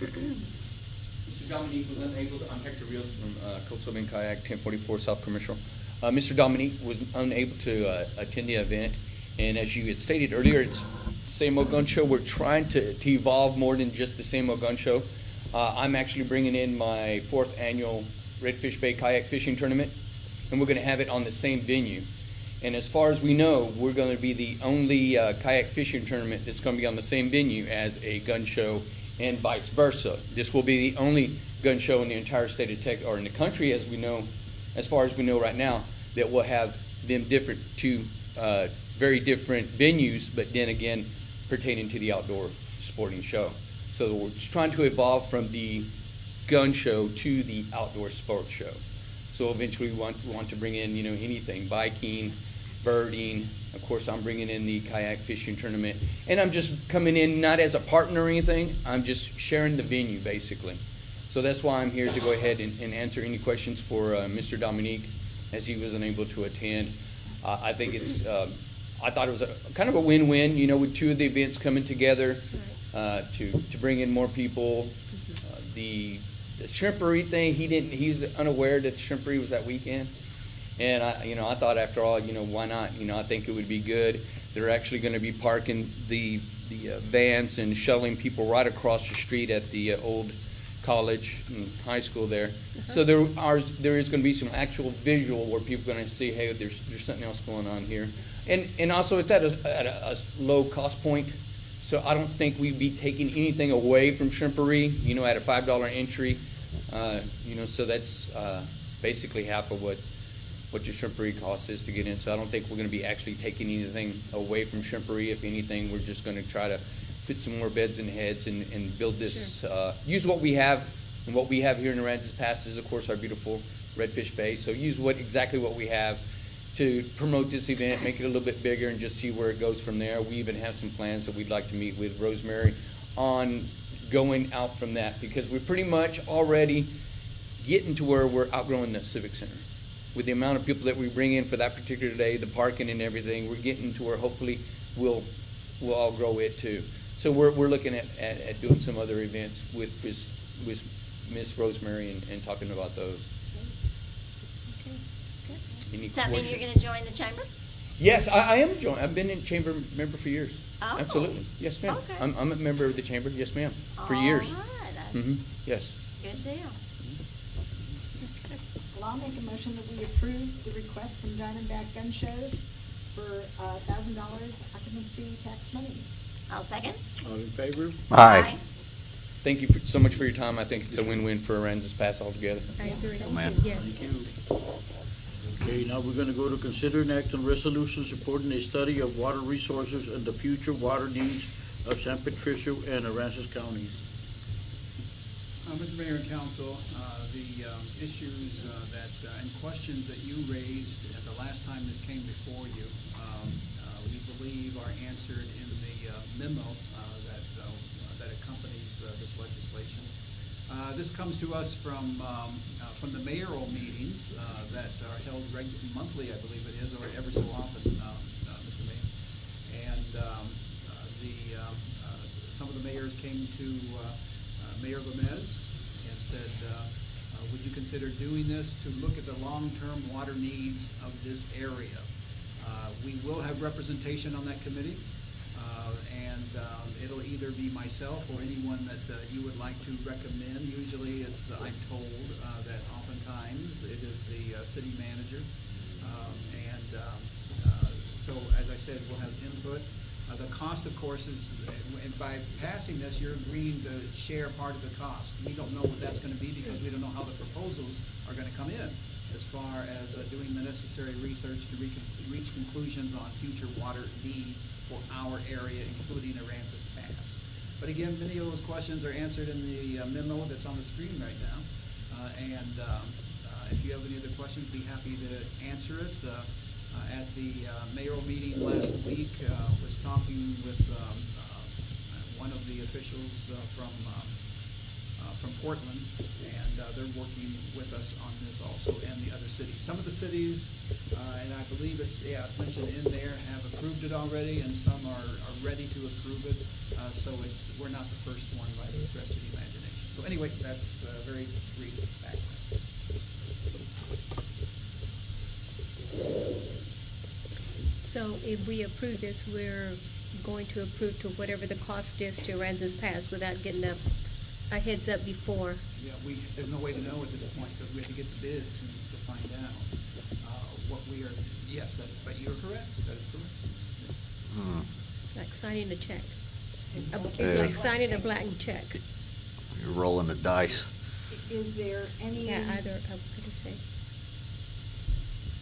Mr. Dominique was unable to, I'm Hector Rios from Coastal Bend Kayak, 1044 South Commercial. Mr. Dominique was unable to attend the event, and as you had stated earlier, it's same old gun show. We're trying to evolve more than just the same old gun show. I'm actually bringing in my 4th annual Redfish Bay Kayak Fishing Tournament, and we're going to have it on the same venue. And as far as we know, we're going to be the only kayak fishing tournament that's going to be on the same venue as a gun show, and vice versa. This will be the only gun show in the entire state of Texas, or in the country, as we know, as far as we know right now, that will have them different, 2 very different venues, but then again pertaining to the outdoor sporting show. So we're just trying to evolve from the gun show to the outdoor sports show. So eventually we want to bring in, anything, biking, birding. Of course, I'm bringing in the kayak fishing tournament, and I'm just coming in not as a partner or anything. I'm just sharing the venue, basically. So that's why I'm here to go ahead and answer any questions for Mr. Dominique, as he was unable to attend. I think it's, I thought it was kind of a win-win, with 2 of the events coming together to bring in more people. The Shrimpery thing, he's unaware that Shrimpery was that weekend. And I thought after all, why not? I think it would be good. They're actually going to be parking the vans and shuttling people right across the street at the old college and high school there. So there is going to be some actual visual where people are going to see, hey, there's something else going on here. And also it's at a low cost point. So I don't think we'd be taking anything away from Shrimpery, at a $5 entry. So that's basically half of what your Shrimpery cost is to get in. So I don't think we're going to be actually taking anything away from Shrimpery. If anything, we're just going to try to put some more beds and heads and build this, use what we have. And what we have here in Aransas Pass is, of course, our beautiful Redfish Bay. So use exactly what we have to promote this event, make it a little bit bigger, and just see where it goes from there. We even have some plans that we'd like to meet with Rosemary on going out from that, because we're pretty much already getting to where we're outgrowing the Civic Center. With the amount of people that we bring in for that particular day, the parking and everything, we're getting to where hopefully we'll outgrow it too. So we're looking at doing some other events with Miss Rosemary and talking about those. Does that mean you're going to join the chamber? Yes, I am joined. I've been in chamber member for years. Oh. Absolutely. Yes, ma'am. Okay. I'm a member of the chamber. Yes, ma'am. For years. All right. Yes. Good deal. Well, I'll make a motion that we approve the request from Diamondback Gun Shows for $1,000 occupancy tax monies. I'll second. All in favor? Aye. Thank you so much for your time. I think it's a win-win for Aransas Pass altogether. I agree. man. Yes. Thank you. Okay, now we're gonna go to consider and act on resolutions supporting a study of water resources and the future water needs of San Patricio and Aransas counties. Mr. Mayor and Council, the issues and questions that you raised at the last time this came before you, we believe are answered in the memo that accompanies this legislation. This comes to us from the mayoral meetings that are held monthly, I believe it is, or ever so often, Mr. Mayor. And some of the mayors came to Mayor Gomez and said, would you consider doing this to look at the long-term water needs of this area? We will have representation on that committee. And it'll either be myself or anyone that you would like to recommend. Usually I'm told that oftentimes it is the city manager. So as I said, we'll have input. The cost, of course, is, and by passing this, you're agreeing to share part of the cost. We don't know what that's going to be because we don't know how the proposals are going to come in as far as doing the necessary research to reach conclusions on future water needs for our area, including Aransas Pass. But again, many of those questions are answered in the memo that's on the screen right now. If you have any other questions, be happy to answer it. At the mayoral meeting last week, was talking with one of the officials from Portland, and they're working with us on this also, and the other cities. Some of the cities, and I believe it's mentioned in there, have approved it already, and some are ready to approve it. So we're not the first one by the stretch of the imagination. So anyway, that's very brief background. So if we approve this, we're going to approve to whatever the cost is to Aransas Pass without getting a heads up before. Yeah, there's no way to know at this point because we have to get the bids to find out what we are. Yes, but you're correct. That is correct. It's like signing a check. It's Yeah. like signing a blank check. You're rolling the dice. Is there any? Yeah, either, I was gonna say.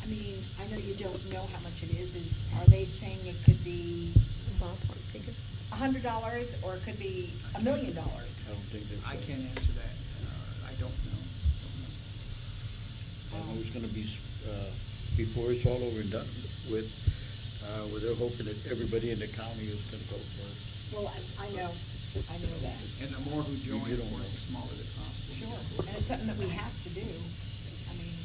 I mean, I know you don't know how much it is. Are they saying it could be Ballpark figure. $100 or it could be $1 million? I don't think they're. I can't answer that. I don't know. I know it's gonna be, before it's all over and done with, where they're hoping that everybody in the county is gonna go for it. Well, I know that. And the more who join, You of don't course, know. the smaller the cost will be. Sure, and it's something that we have to do. I mean,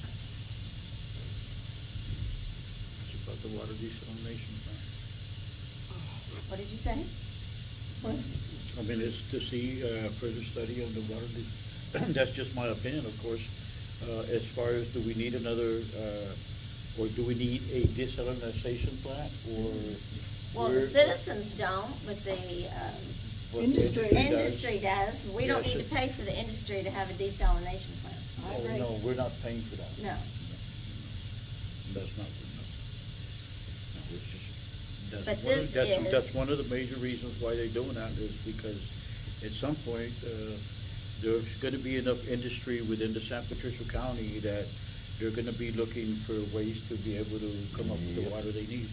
It's about the water desalination plant. what did you say? What? I mean, it's to see further study on the water. That's just my opinion, of course. As far as do we need another, or do we need a desalination plant, or? Well, the citizens don't, but the what the Industry. does. Industry does. We don't Yes, need to pay for the industry to have a desalination plant. I Oh, agree. no, we're not paying for that. No. That's not good enough. No, it's just, But that's this is- one of the major reasons why they're doing that is because at some point, there's gonna be enough industry within the San Patricio County that they're gonna be looking for ways to be able to come up with the water they need.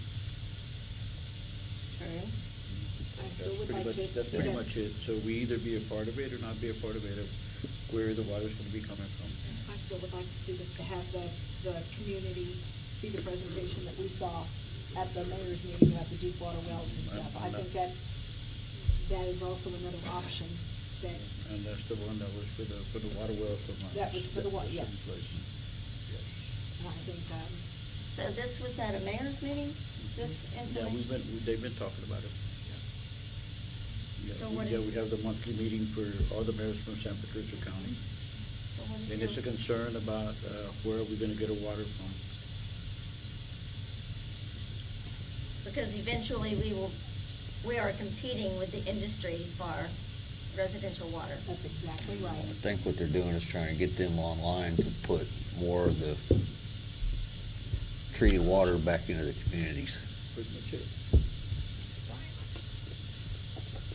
True. I still That's would pretty like much, to that's see pretty that. much it. So we either be a part of it or not be a part of it, of where the water's gonna be coming from. I still would like to see to have the community see the presentation that we saw at the mayor's meeting about the deep water wells and stuff. I think that is also another option that, And that's the one that was for the water well from. That was for the wa- yes. Yes. and I think, So this was at a mayor's meeting, this Yeah, information? they've been talking about it. Yeah, So what yeah, is- we have the monthly meeting for all the mayors from San Patricio County. So what is And it's a your- concern about, where are we gonna get our water from? Because eventually we are competing with the industry for residential water. that's exactly right. I think what they're doing is trying to get them online to put more of the treated water back into the communities. Pretty much it.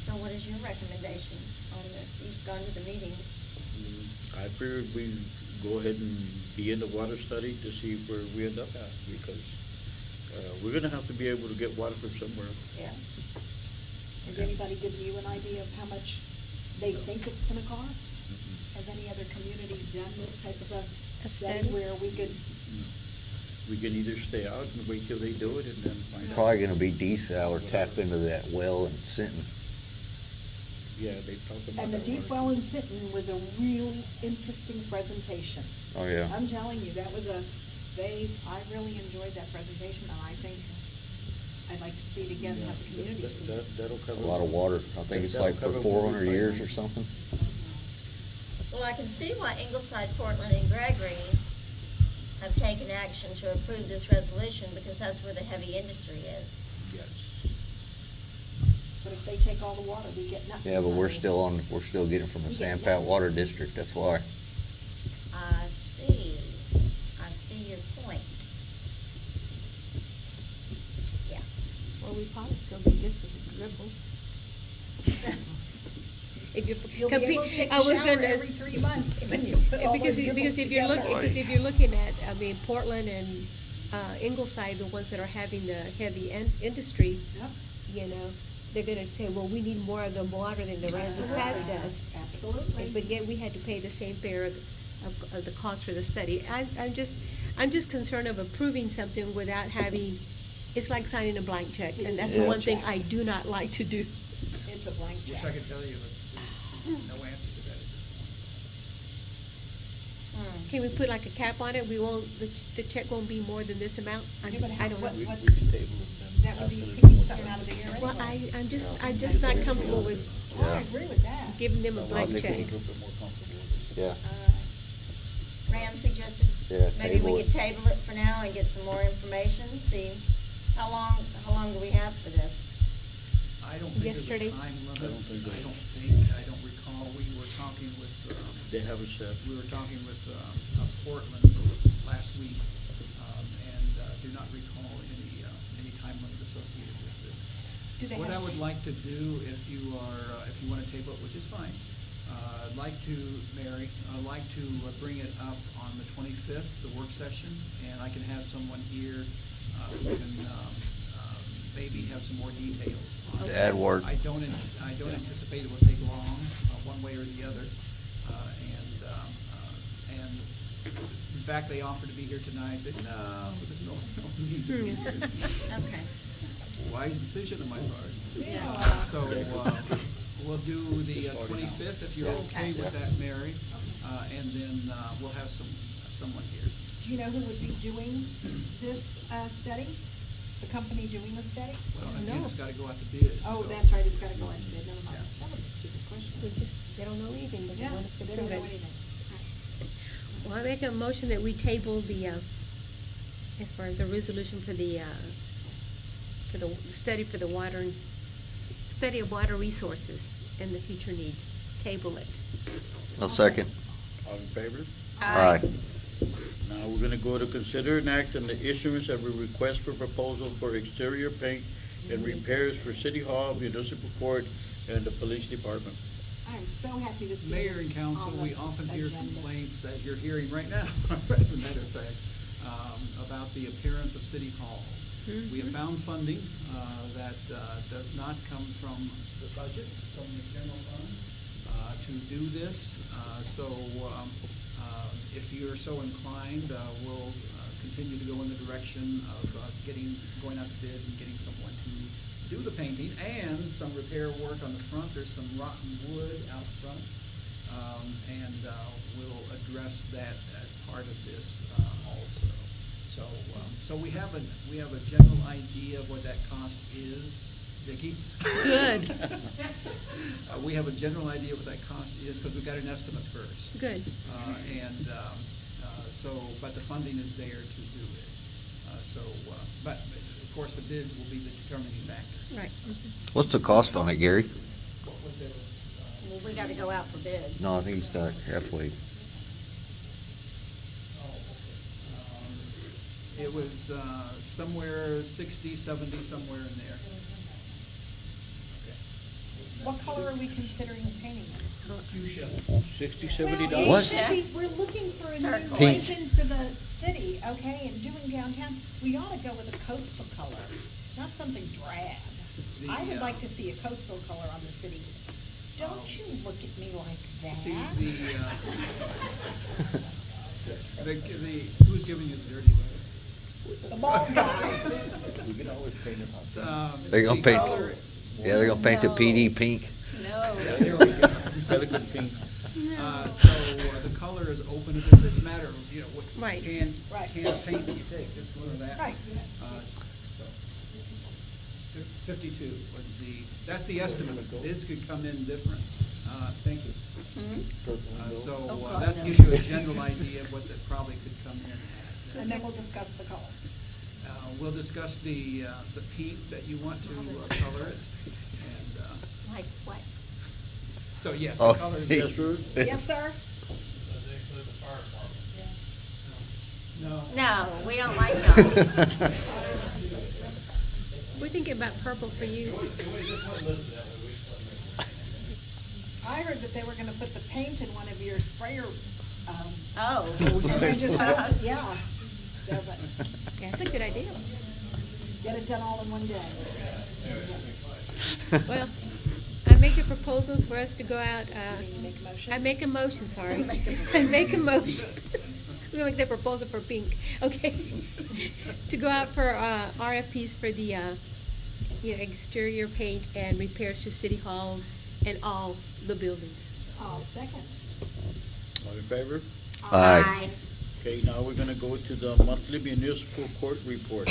So what is your recommendation on this? You've gone to the meetings. I figured we go ahead and be in the water study to see where we end up at, because, we're gonna have to be able to get water from somewhere. Yeah. Has anybody given you an idea of how much they think it's gonna cost? Has any other community done this type of a study study? where we could, We can either stay out and wait till they do it and then find out. Probably gonna be desal or tap into that well in Sinton. Yeah, they talked about and the that deep water. well in Sinton was a really interesting presentation. Oh, yeah. I'm telling you, that was I really enjoyed that presentation, and I think I'd like to see it again, have the community see it. That'll It's cover. a lot of water. I think it's like for 400 years or something. Well, I can see why Ingleside, Portland, and Gregory have taken action to approve this resolution, because that's where the heavy industry is. Yes. But if they take all the water, we get nothing. Yeah, but we're still getting from the San Pat Water District, that's why. I see your point. Yeah. Well, we probably still be just as dribble. If You'll be able to take a I was shower gonna- every 3 months when you put all Because, those because if dribbles you're looking, together. because if you're looking at, I mean, Portland and, Ingleside, the ones that are having the heavy industry, Yep. you know, they're gonna say, well, we need more of the water than the Aransas Pass does. Absolutely. But yet we had to pay the same fare of the cost for the study. I'm just concerned of approving something without having, it's like signing a blank check, and that's the Yeah. one thing I do not like to do. It's a blank Wish check. I could tell you, but there's no answer to that at this point. Can we put like a cap on it? We won't, the check won't be more than this amount? I Yeah, but I don't know. We can table it then. That would be Absolutely. picking something out of the air anyway. Well, I'm just not comfortable with Oh, I agree with that. giving them a I blank think check. we're a little bit more comfortable with it. Yeah. Rand suggested Yeah, maybe table we it. could table it for now and get some more information, see how long do we have for this? I don't think there's Yesterday. a time limit. I don't think so. I don't recall, we were talking with, They have a set. we were talking with, Portland last week, and, do not recall any time limit associated with this. Do they What I have- would like to do, if you wanna table it, which is fine, I'd like to, Mary, I'd like to bring it up on the 25th, the work session, and I can have someone here, who can, maybe have some more details. on it. That'd work. I don't anticipate it will take long, one way or the other, and in fact, they offered to be here tonight, I said, no, there's no need to be here. Okay. Wise decision on my part. Yeah. So, we'll do the 25th, if you're okay with that, Mary, and then, we'll have someone here. Do you know who would be doing this study? The company doing the study? Well, again, No. it's gotta go out to bid. Oh, so- that's right, it's gotta go into bid, never mind. Yeah. That was a stupid question. They don't know anything, but they Yeah, want us to they prove don't know it. anything. Well, I make a motion that we table as far as a resolution for the study for the study of water resources. and the future needs. Table it. I'll second. All in favor? Aye. Now, we're gonna go to consider an act on the issuance of a request for proposal for exterior paint and repairs for City Hall, Municipal Court, and the Police Department. I am so happy to see Mayor this and council, on we the often hear agenda. complaints, as you're hearing right now, as a matter of fact, about the appearance of City Hall. We have found funding that does not come from the budget, from the general fund, to do this. So if you're so inclined, we'll continue to go in the direction of going out to bid and getting someone to do the painting and some repair work on the front. There's some rotten wood out front, and we'll address that as part of this also. So we have a general idea of what that cost is. Vicki? Good. We have a general idea what that cost is because we got an estimate first. Good. But the funding is there to do it. But of course, the bids will be the determining factor. Right. What's the cost on it, Gary? Well, we gotta go out for bids. No, I think he's got halfway. It was somewhere 60, 70, somewhere in there. What color are we considering painting it? $60, $70? Well, What? we're looking for a new Pink. vision for the city, okay, and doing downtown. We ought to go with a coastal color, not something drab. I would like to see a coastal color on the city. Don't you look at me like that. See, who's giving you the dirty look? The bald guy. We can always paint it. They're gonna paint, yeah, they're gonna paint the PD pink. No. There we go. Pelican pink. The color is open, it's a matter of, what Right. can paint do you take, this one or that? Right. 52 was that's the estimate. Bids could come in different. Thank you. That gives you a general idea of what that probably could come in at. And then we'll discuss the color. We'll discuss the paint that you want to color it. And, Like what? so yes, Oh, the color. Yes, sir? Yes, sir? No. No, we don't like those. We're thinking about purple for you. I heard that they were gonna put the paint in one of your sprayer, Oh. and they just, yeah. So, but Yeah, it's a good idea. get it done all in one day. Well, I make a proposal for us to go out, You make a motion? I make a motion, sorry. I make a motion. We're gonna make the proposal for pink, okay? To go out for RFPs for the, exterior paint and repairs to City Hall and all the buildings. I'll second. All in favor? Aye. Okay, now we're gonna go to the monthly municipal court report.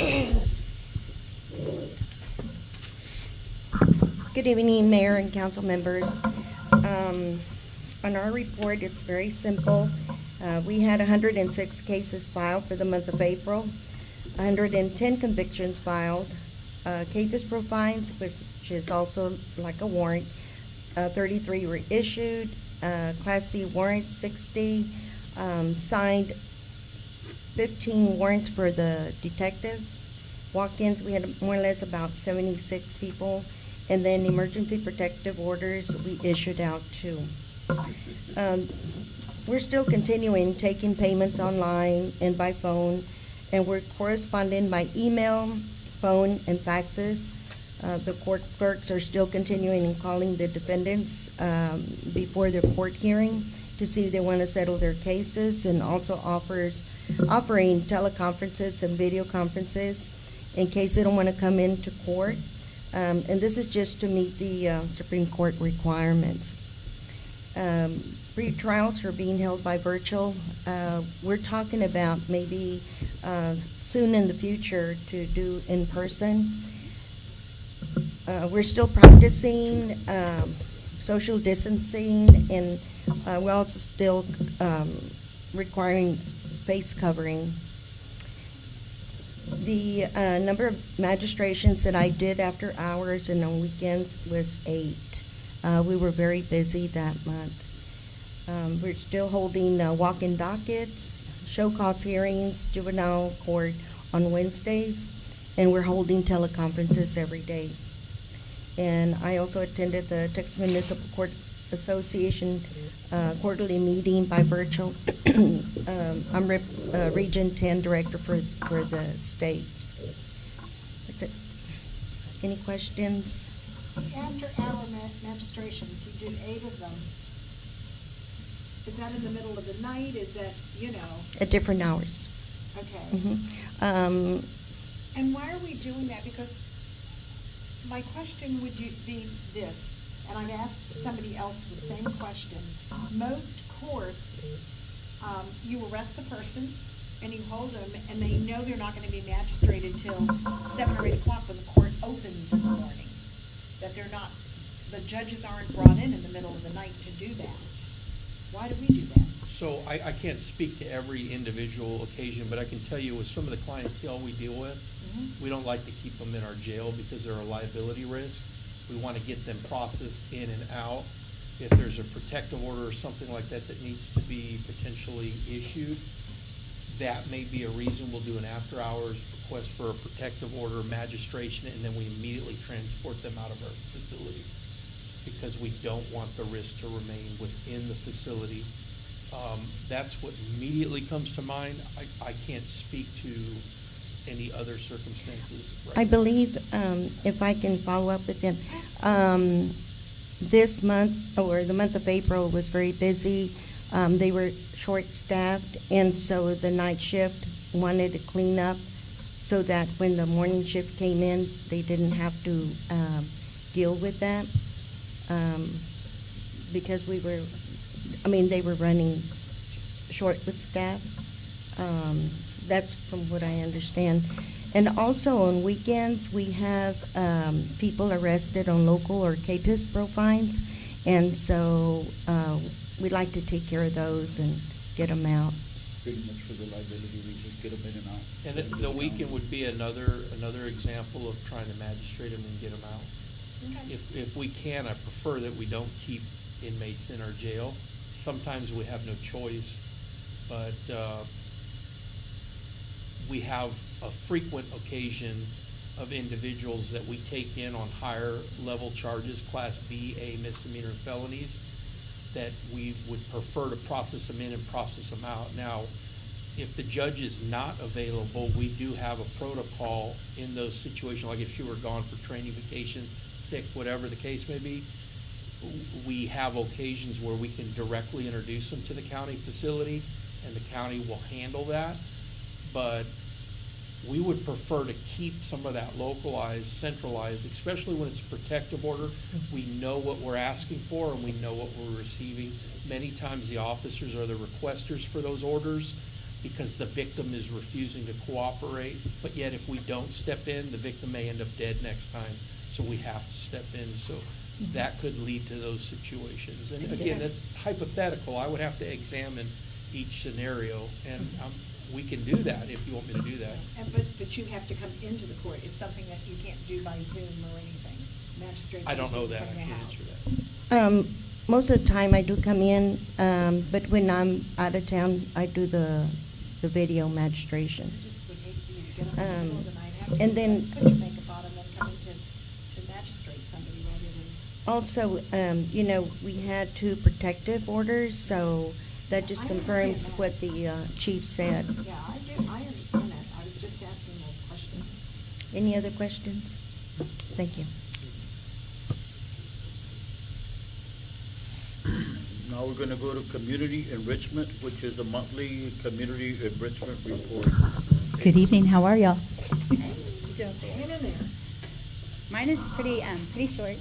Good evening, Mayor and council members. On our report, it's very simple. We had 106 cases filed for the month of April, 110 convictions filed, CAPES pro fines, which is also like a warrant, 33 were issued, Class C warrants 60, signed 15 warrants for the detectives. Walk-ins, we had more or less about 76 people, and then emergency protective orders we issued out too. We're still continuing taking payments online and by phone, and we're corresponding by email, phone, and faxes. The court clerks are still continuing and calling the defendants before their court hearing to see if they want to settle their cases, and also offering teleconferences and video conferences in case they don't want to come into court. And this is just to meet the Supreme Court requirements. Pre-trials are being held by virtual. We're talking about maybe soon in the future to do in person. We're still practicing social distancing, and we're also still requiring face covering. The number of magistrations that I did after hours and on weekends was 8. We were very busy that month. We're still holding walk-in dockets, show cause hearings, juvenile court on Wednesdays, and we're holding teleconferences every day. And I also attended the Texas Municipal Court Association quarterly meeting by virtual. I'm Region 10 Director for the state. That's it. Any questions? After hour magistrations, you did 8 of them. Is that in the middle of the night? Is that, At different hours. Okay. Mm-hmm. And why are we doing that? Because my question would be this, and I've asked somebody else the same question. Most courts, you arrest the person and you hold them, and they know they're not going to be magistrated till 7 or 8 o'clock when the court opens in the morning. That the judges aren't brought in the middle of the night to do that. Why do we do that? So I can't speak to every individual occasion, but I can tell you with some of the clientele we deal with, we don't like to keep them in our jail because they're a liability risk. We want to get them processed in and out. If there's a protective order or something like that that needs to be potentially issued, that may be a reason we'll do an after-hours request for a protective order, magistration, and then we immediately transport them out of our facility because we don't want the risk to remain within the facility. That's what immediately comes to mind. I can't speak to any other circumstances. Right I now. believe, if I can follow up with them, this month, or the month of April, was very busy. They were short-staffed, and so the night shift wanted to clean up so that when the morning shift came in, they didn't have to deal with that. Because they were running short with staff. That's from what I understand. And also on weekends, we have people arrested on local or KPIS fines, and so we'd like to take care of those and get them out. Pretty much for the liability, we just get them in and out. And the weekend would be another example of trying to magistrate them and get them out. Okay. If we can, I prefer that we don't keep inmates in our jail. Sometimes we have no choice, but we have a frequent occasion of individuals that we take in on higher level charges, Class B, A misdemeanor and felonies, that we would prefer to process them in and process them out. Now, if the judge is not available, we do have a protocol in those situations, like if she were gone for training, vacation, sick, whatever the case may be. We have occasions where we can directly introduce them to the county facility, and the county will handle that. But we would prefer to keep some of that localized, centralized, especially when it's a protective order. We know what we're asking for and we know what we're receiving. Many times the officers are the requesters for those orders because the victim is refusing to cooperate. But yet if we don't step in, the victim may end up dead next time. So we have to step in. So that could lead to those situations. And again, that's hypothetical. I would have to examine each scenario, and we can do that if you want me to do that. But you have to come into the court. It's something that you can't do by Zoom or anything. Magistrates. I don't know that. come to I your can't house. answer that. Most of the time I do come in, but when I'm out of town, I do the video magistration. I just would hate for you to get up in the middle of the night after and you then put your makeup on and then come in to magistrate somebody rather than. Also, we had 2 protective orders, so that just I confirms understand that. what the chief said. Yeah, I do. I understand that. I was just asking those questions. Any other questions? Thank you. Now we're gonna go to community enrichment, which is the monthly community enrichment report. Good evening, how are y'all? Get in there. Mine is pretty short.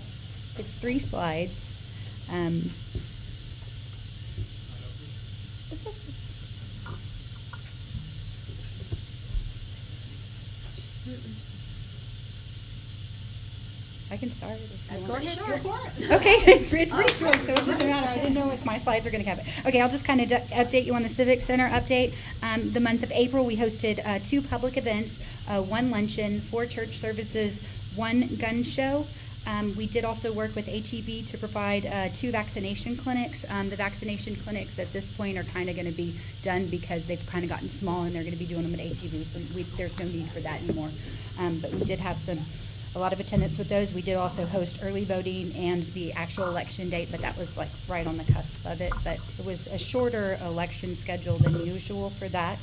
It's 3 slides. I can start. That's pretty short. Okay, it's pretty short, so it doesn't matter. I didn't know if my slides are going to have it. Okay, I'll just kind of update you on the Civic Center update. The month of April, we hosted 2 public events, 1 luncheon, 4 church services, 1 gun show. We did also work with HEB to provide 2 vaccination clinics. The vaccination clinics at this point are kind of going to be done because they've kind of gotten small, and they're going to be doing them at HEB. There's no need for that anymore. But we did have a lot of attendance with those. We did also host early voting and the actual election date, but that was like right on the cusp of it. But it was a shorter election schedule than usual for that.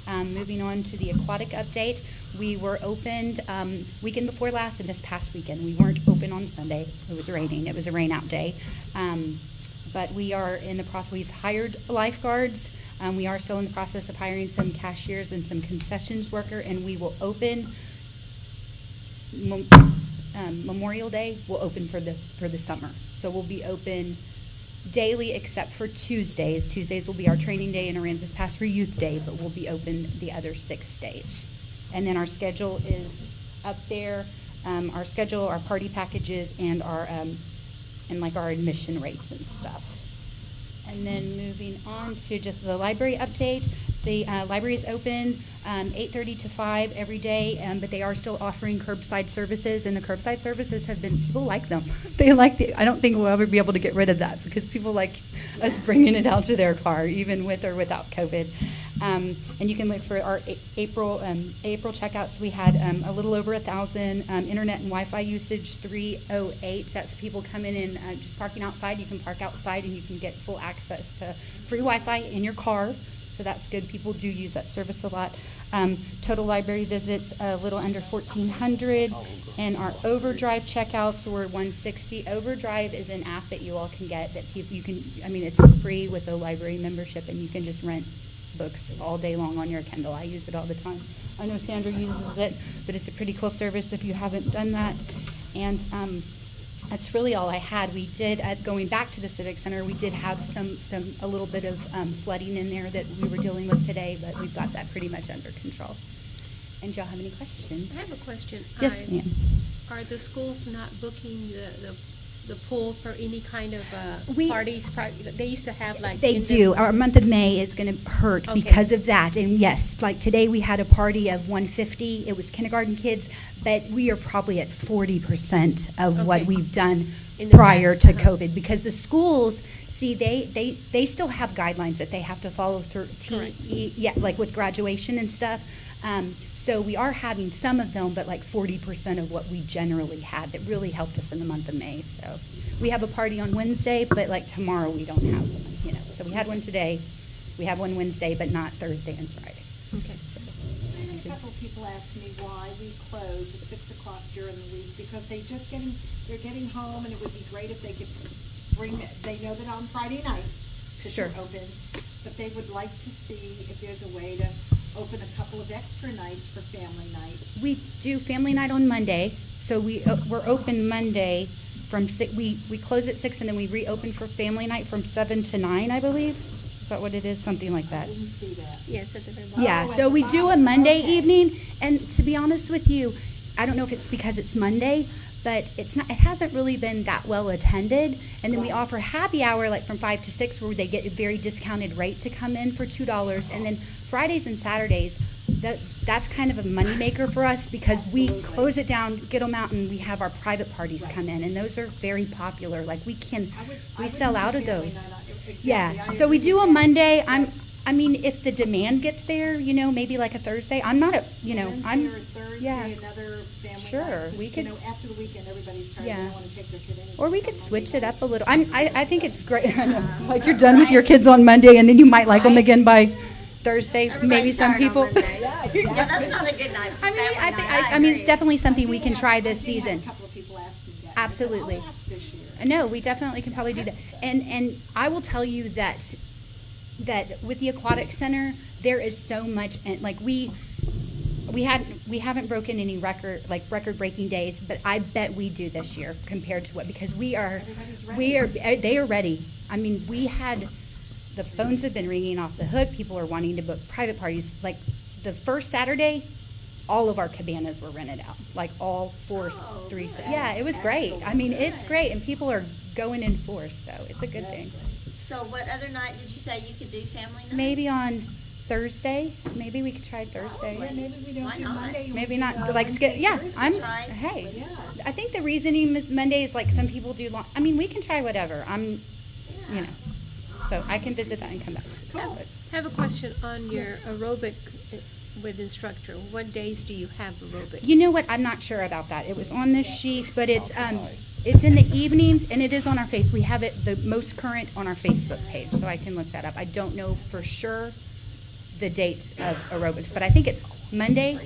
Moving on to the aquatic update, we were opened weekend before last and this past weekend. We weren't open on Sunday. It was raining. It was a rain out day. But we are in the process. We've hired lifeguards. We are still in the process of hiring some cashiers and some concessions worker, and we will open Memorial Day. We'll open for the summer. So we'll be open daily except for Tuesdays. Tuesdays will be our training day and Aransas Pass-Through Youth Day, but we'll be open the other 6 days. And then our schedule is up there. Our schedule, our party packages, and our admission rates and stuff. And then moving on to just the library update. The library is open 8:30 to 5 every day, but they are still offering curbside services, and the curbside services people like them. They like I don't think we'll ever be able to get rid of that because people like us bringing it out to their car, even with or without COVID. And you can look for our April checkouts. We had a little over 1,000. Internet and Wi-Fi usage 308. That's people coming in just parking outside. You can park outside and you can get full access to free Wi-Fi in your car. So that's good. People do use that service a lot. Total library visits a little under 1,400, and our Overdrive checkouts were 160. Overdrive is an app that you all can get that you can. I mean, it's free with a library membership, and you can just rent books all day long on your Kindle. I use it all the time. I know Sandra uses it, but it's a pretty cool service if you haven't done that. And that's really all I had. We did, going back to the Civic Center, we did have a little bit of flooding in there that we were dealing with today, but we've got that pretty much under control. And do y'all have any questions? I have a question. Yes, ma'am. Are the schools not booking the pool for any kind of parties? They used to have like... They do. Our month of May is going to hurt because of that. And yes, like today we had a party of 150. It was kindergarten kids, but we are probably at 40% of what we've done prior to COVID, because the schools, see, they still have guidelines that they have to follow through. Like with graduation and stuff. So we are having some of them, but like 40% of what we generally had that really helped us in the month of May. So we have a party on Wednesday, but like tomorrow we don't have one, So we had one today, we have one Wednesday, but not Thursday and Friday. Okay. So. A couple of people asked me why we close at 6 o'clock during the week, because they're getting home, and it would be great if they could they know that on Friday night that you're open, but they would like to see if there's a way to open a couple of extra nights for family night. We do family night on Monday, so we're open Monday from 6. We close at 6, and then we reopen for family night from 7 to 9, I believe. Is that what it is? Something like that. I didn't see that. Yes, at the very bottom. Yeah, so we do a Monday evening, and to be honest with you, I don't know if it's because it's Monday, but it hasn't really been that well attended. And then we offer happy hour like from 5 to 6, where they get a very discounted rate to come in for $2. And then Fridays and Saturdays, that's kind of a moneymaker for us, because we close it down, get them out, and we have our private parties come in, and those are very popular. Like we sell out of those. Yeah, so we do a Monday. I mean, if the demand gets there, maybe like a Thursday. I'm not a, Wednesday or Thursday, another family Sure, night, we could. After the weekend, everybody's tired. They don't want to take their kid anywhere. Or we could switch it up a little. I think it's great. Like you're done with your kids on Monday, and then you might like them again by Thursday. Maybe some people. Yeah, that's not a good night. I mean, it's definitely something we can try this season. A couple of people asked me that. Absolutely. I'll ask this year. No, we definitely can probably do that. And I will tell you that with the aquatic center, there is so much, and like we haven't broken any record-breaking days, but I bet we do this year compared to because they are ready. I mean, we had the phones have been ringing off the hook. People are wanting to book private parties. Like the first Saturday, all of our cabanas were rented out, like all 3. Yeah, it was great. I mean, it's great, and people are going in force, so it's a good thing. So what other night did you say you could do family night? Maybe on Thursday, maybe we could try Thursday. Yeah, maybe we don't Why do not? Monday. we Maybe do, not, like, Wednesday, yeah, Thursday. I'm, Try. hey, Yeah. I think the reasoning is Monday is like some people do long, I mean, we can try whatever, you know. So I can visit that and come back. I have a question on your aerobic with instructor. What days do you have aerobic? You know what, I'm not sure about that. It was on this sheet, but it's in the evenings and it is on our we have it the most current on our Facebook page, so I can look that up. I don't know for sure the dates of aerobics, but I think it's Monday,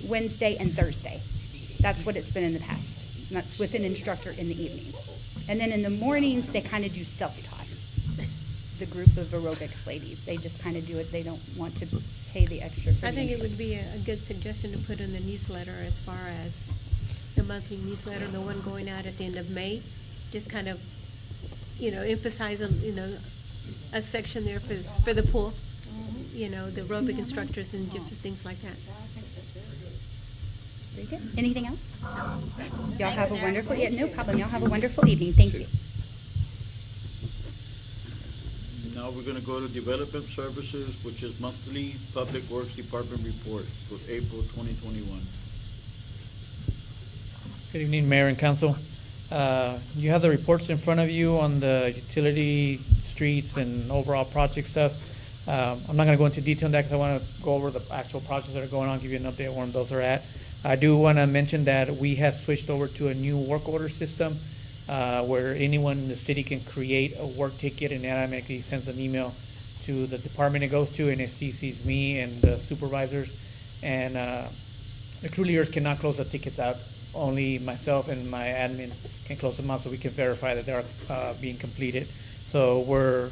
Wednesday, and Thursday. That's what it's been in the past. And that's with an instructor in the evenings. And then in the mornings, they kind of do self-taught. The group of aerobics ladies, they just kind of do it. They don't want to pay the extra for I the think it instructor. would be a good suggestion to put in the newsletter as far as the monthly newsletter, the one going out at the end of May. Just kind of, emphasize, a section there for the pool. The aerobic instructors and different things like that. Very good. Anything else? Y'all have a Thanks, wonderful, Erin. no problem. Y'all have a wonderful evening. Thank you. Now we're gonna go to Development Services, which is monthly Public Works Department report for April 2021. Good evening, Mayor and Council. You have the reports in front of you on the utility, streets, and overall project stuff. I'm not gonna go into detail on that because I wanna go over the actual projects that are going on, give you an update on where those are at. I do wanna mention that we have switched over to a new work order system, where anyone in the city can create a work ticket and it automatically sends an email to the department it goes to, and it CCs me and the supervisors. And the crew leaders cannot close the tickets out. Only myself and my admin can close them out so we can verify that they're being completed. So we're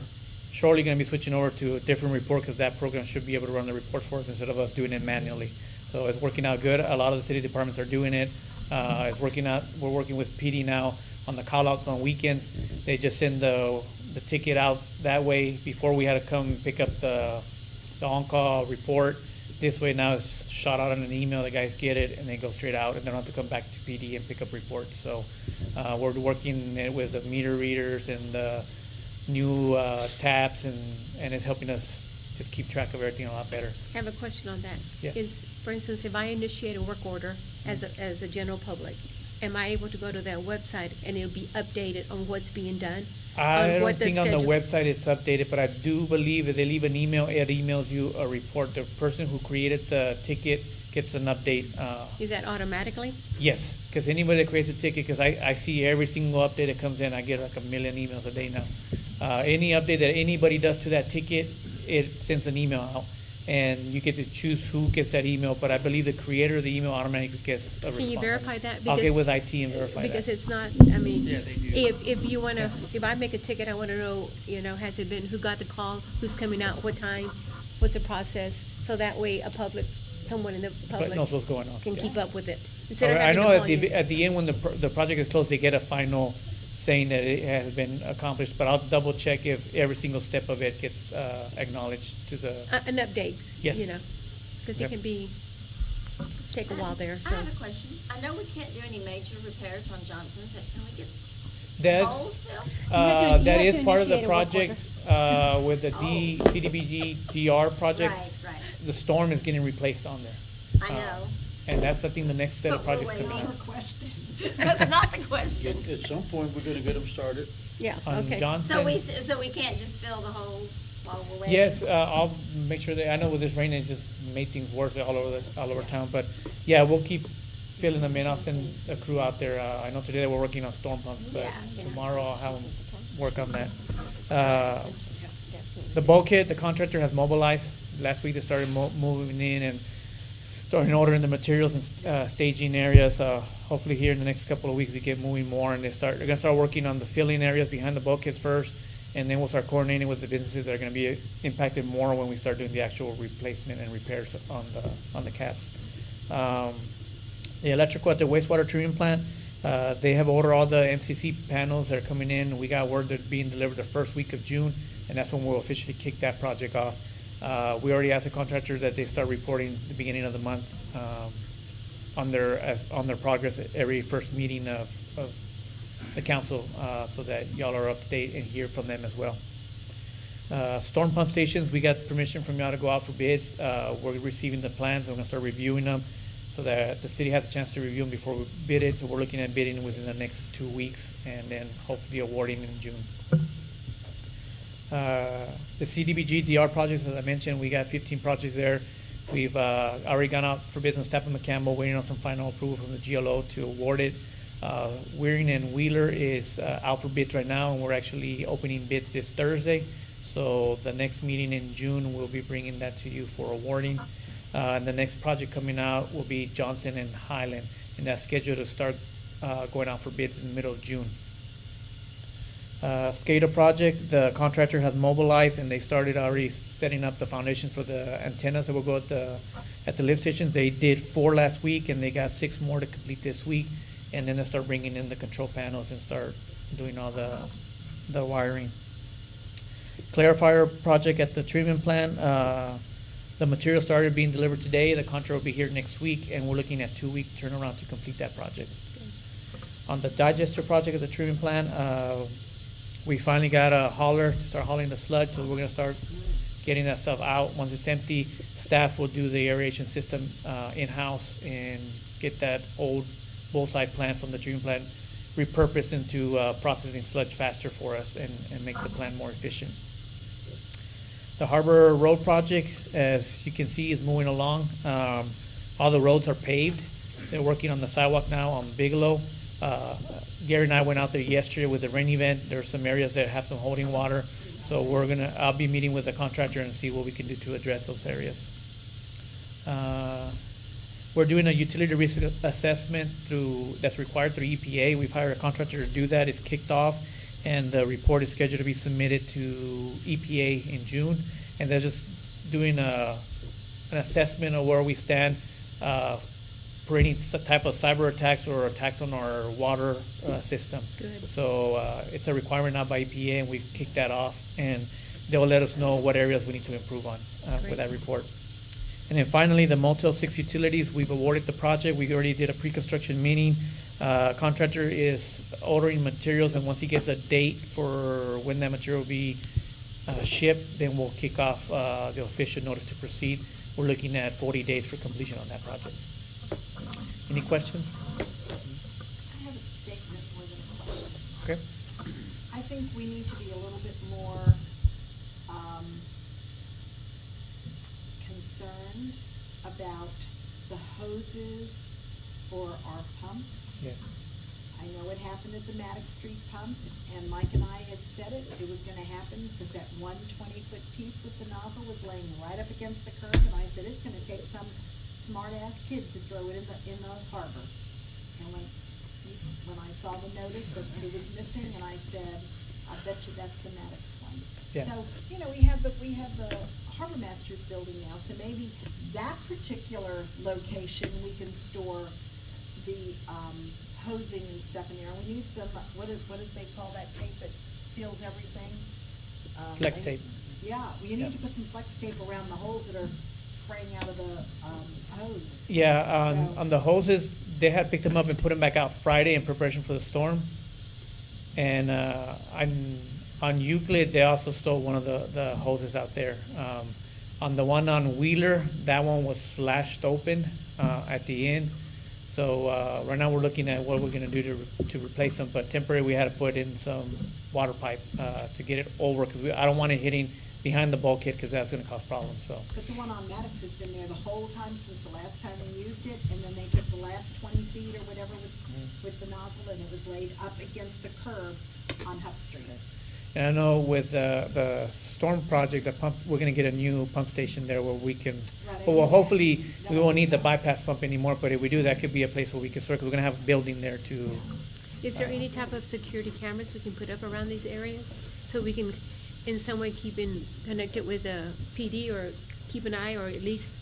shortly going to be switching over to a different report because that program should be able to run the reports for us instead of us doing it manually. So it's working out good. A lot of the city departments are doing it. It's working out. We're working with PD now on the call-outs on weekends. They just send the ticket out that way. Before we had to come pick up the on-call report. This way now it's shot out on an email. The guys get it and they go straight out, and they don't have to come back to PD and pick up reports. So we're working with the meter readers and the new taps, and it's helping us just keep track of everything a lot better. I have a question on that. Yes. For instance, if I initiate a work order as a general public, am I able to go to that website and it'll be updated on what's being done? I don't think on the website it's updated, but I do believe if they leave an email, it emails you a report. The person who created the ticket gets an update. Is that automatically? Yes, because anybody that creates a ticket, because I see every single update that comes in, I get like 1 million emails a day now. Any update that anybody does to that ticket, it sends an email out. And you get to choose who gets that email, but I believe the creator of the email automatically gets a response. Can you verify that? I'll get with IT and verify that. Because it's not, I mean, if you want to, if I make a ticket, I want to know, has it been, who got the call, who's coming out, what time, what's the process, so that way someone in the public knows what's going on. can Yes. keep up with it. Instead of I having to know call you. at the end when the project is closed, they get a final saying that it has been accomplished, but I'll double check if every single step of it gets acknowledged to the. An update. Yes. Because Yep. it can take a while there, I so. have a question. I know we can't do any major repairs on Johnson, but can we get That's, holes filled? that is part of the project, with the CDBG DR project. Right. The storm is getting replaced on there. I know. And that's, I think, the next set of But we're projects coming waiting. out. That's not the question. At some point, we're gonna get them started. Yeah, On okay. Johnson. So we can't just fill the holes while we're waiting? Yes, I'll make sure that, I know with this rain, it just made things worse all over town, but yeah, we'll keep filling them in. I'll send a crew out there. I know today we're working on storm pumps, but tomorrow I'll have them work on that. The bulkhead, the contractor has mobilized. Last week they started moving in and starting ordering the materials and staging areas. Hopefully here in the next couple of weeks we get moving more, and they're gonna start working on the filling areas behind the bulkheads first, and then we'll start coordinating with the businesses that are gonna be impacted more when we start doing the actual replacement and repairs on the caps. The electrical at the wastewater treatment plant, they have ordered all the MCC panels that are coming in. We got word they're being delivered the first week of June, and that's when we'll officially kick that project off. We already asked the contractor that they start reporting the beginning of the month on their progress at every first meeting of the council, so that y'all are up to date and hear from them as well. Storm pump stations, we got permission from y'all to go out for bids. We're receiving the plans, we're gonna start reviewing them so that the city has a chance to review them before we bid it. So we're looking at bidding within the next 2 weeks and then hopefully awarding in June. The CDBG DR projects, as I mentioned, we got 15 projects there. We've already gone out for bids on Stappen McCampbell, waiting on some final approval from the GLO to award it. Wearing and Wheeler is out for bids right now, and we're actually opening bids this Thursday. So the next meeting in June, we'll be bringing that to you for awarding. And the next project coming out will be Johnson and Highland, and that's scheduled to start going out for bids in the middle of June. SCADA project, the contractor has mobilized and they started already setting up the foundation for the antennas that will go at the lift stations. They did 4 last week and they got 6 more to complete this week, and then they start bringing in the control panels and start doing all the wiring. Clarifier project at the treatment plant, the material started being delivered today. The contractor will be here next week, and we're looking at 2-week turnaround to complete that project. On the digester project at the treatment plant, we finally got a hauler to start hauling the sludge, so we're gonna start getting that stuff out. Once it's empty, staff will do the aeration system in-house and get that old bullseye plant from the treatment plant repurposed into processing sludge faster for us and make the plant more efficient. The Harbor Road project, as you can see, is moving along. All the roads are paved. They're working on the sidewalk now on Bigelow. Gary and I went out there yesterday with the rain event. There are some areas that have some holding water, so I'll be meeting with the contractor and see what we can do to address those areas. We're doing a utility risk assessment that's required through EPA. We've hired a contractor to do that. It's kicked off, and the report is scheduled to be submitted to EPA in June. And they're just doing an assessment of where we stand for any type of cyber attacks or attacks on our water system. Good. So it's a requirement now by EPA, and we've kicked that off, and they will let us know what areas we need to improve on with that report. And then finally, the Motel 6 utilities, we've awarded the project. We already did a pre-construction meeting. Contractor is ordering materials, and once he gets a date for when that material will be shipped, then we'll kick off the official notice to proceed. We're looking at 40 days for completion on that project. Any questions? I have a statement more than a question. Okay. I think we need to be a little bit more concerned about the hoses for our pumps. Yes. I know it happened at the Maddox Street pump, and Mike and I had said it was gonna happen because that 120-foot piece with the nozzle was laying right up against the curb, and I said, it's gonna take some smart-ass kid to throw it in the harbor. And when I saw the notice that it was missing, and I said, I bet you that's the Maddox one. Yeah. So, we have the Harbor Masters building now, so maybe that particular location, we can store the, hosing and stuff in there. We need some, what do they call that tape that seals everything? Flex tape. Yeah, you need to put some flex tape around the holes that are spraying out of the hose. Yeah, So- on the hoses, they had picked them up and put them back out Friday in preparation for the storm. And on Euclid, they also stole one of the hoses out there. On the one on Wheeler, that one was slashed open at the end. So right now we're looking at what we're going to do to replace them. But temporarily, we had to put in some water pipe to get it over, because I don't want it hitting behind the bulkhead, because that's going to cause problems. So. But the one on Maddox has been there the whole time since the last time we used it, and then they took the last 20 feet or whatever with the nozzle, and it was laid up against the curb on Huff Street. And I know with the storm project, the pump, we're going to get a new pump station there where we can. Right, Well, hopefully we won't need the bypass pump anymore. But if we do, that could be a place where we can circle. We're going to have a building there to. Is there any type of security cameras we can put up around these areas so we can in some way keep connected with the PD or keep an eye, or at least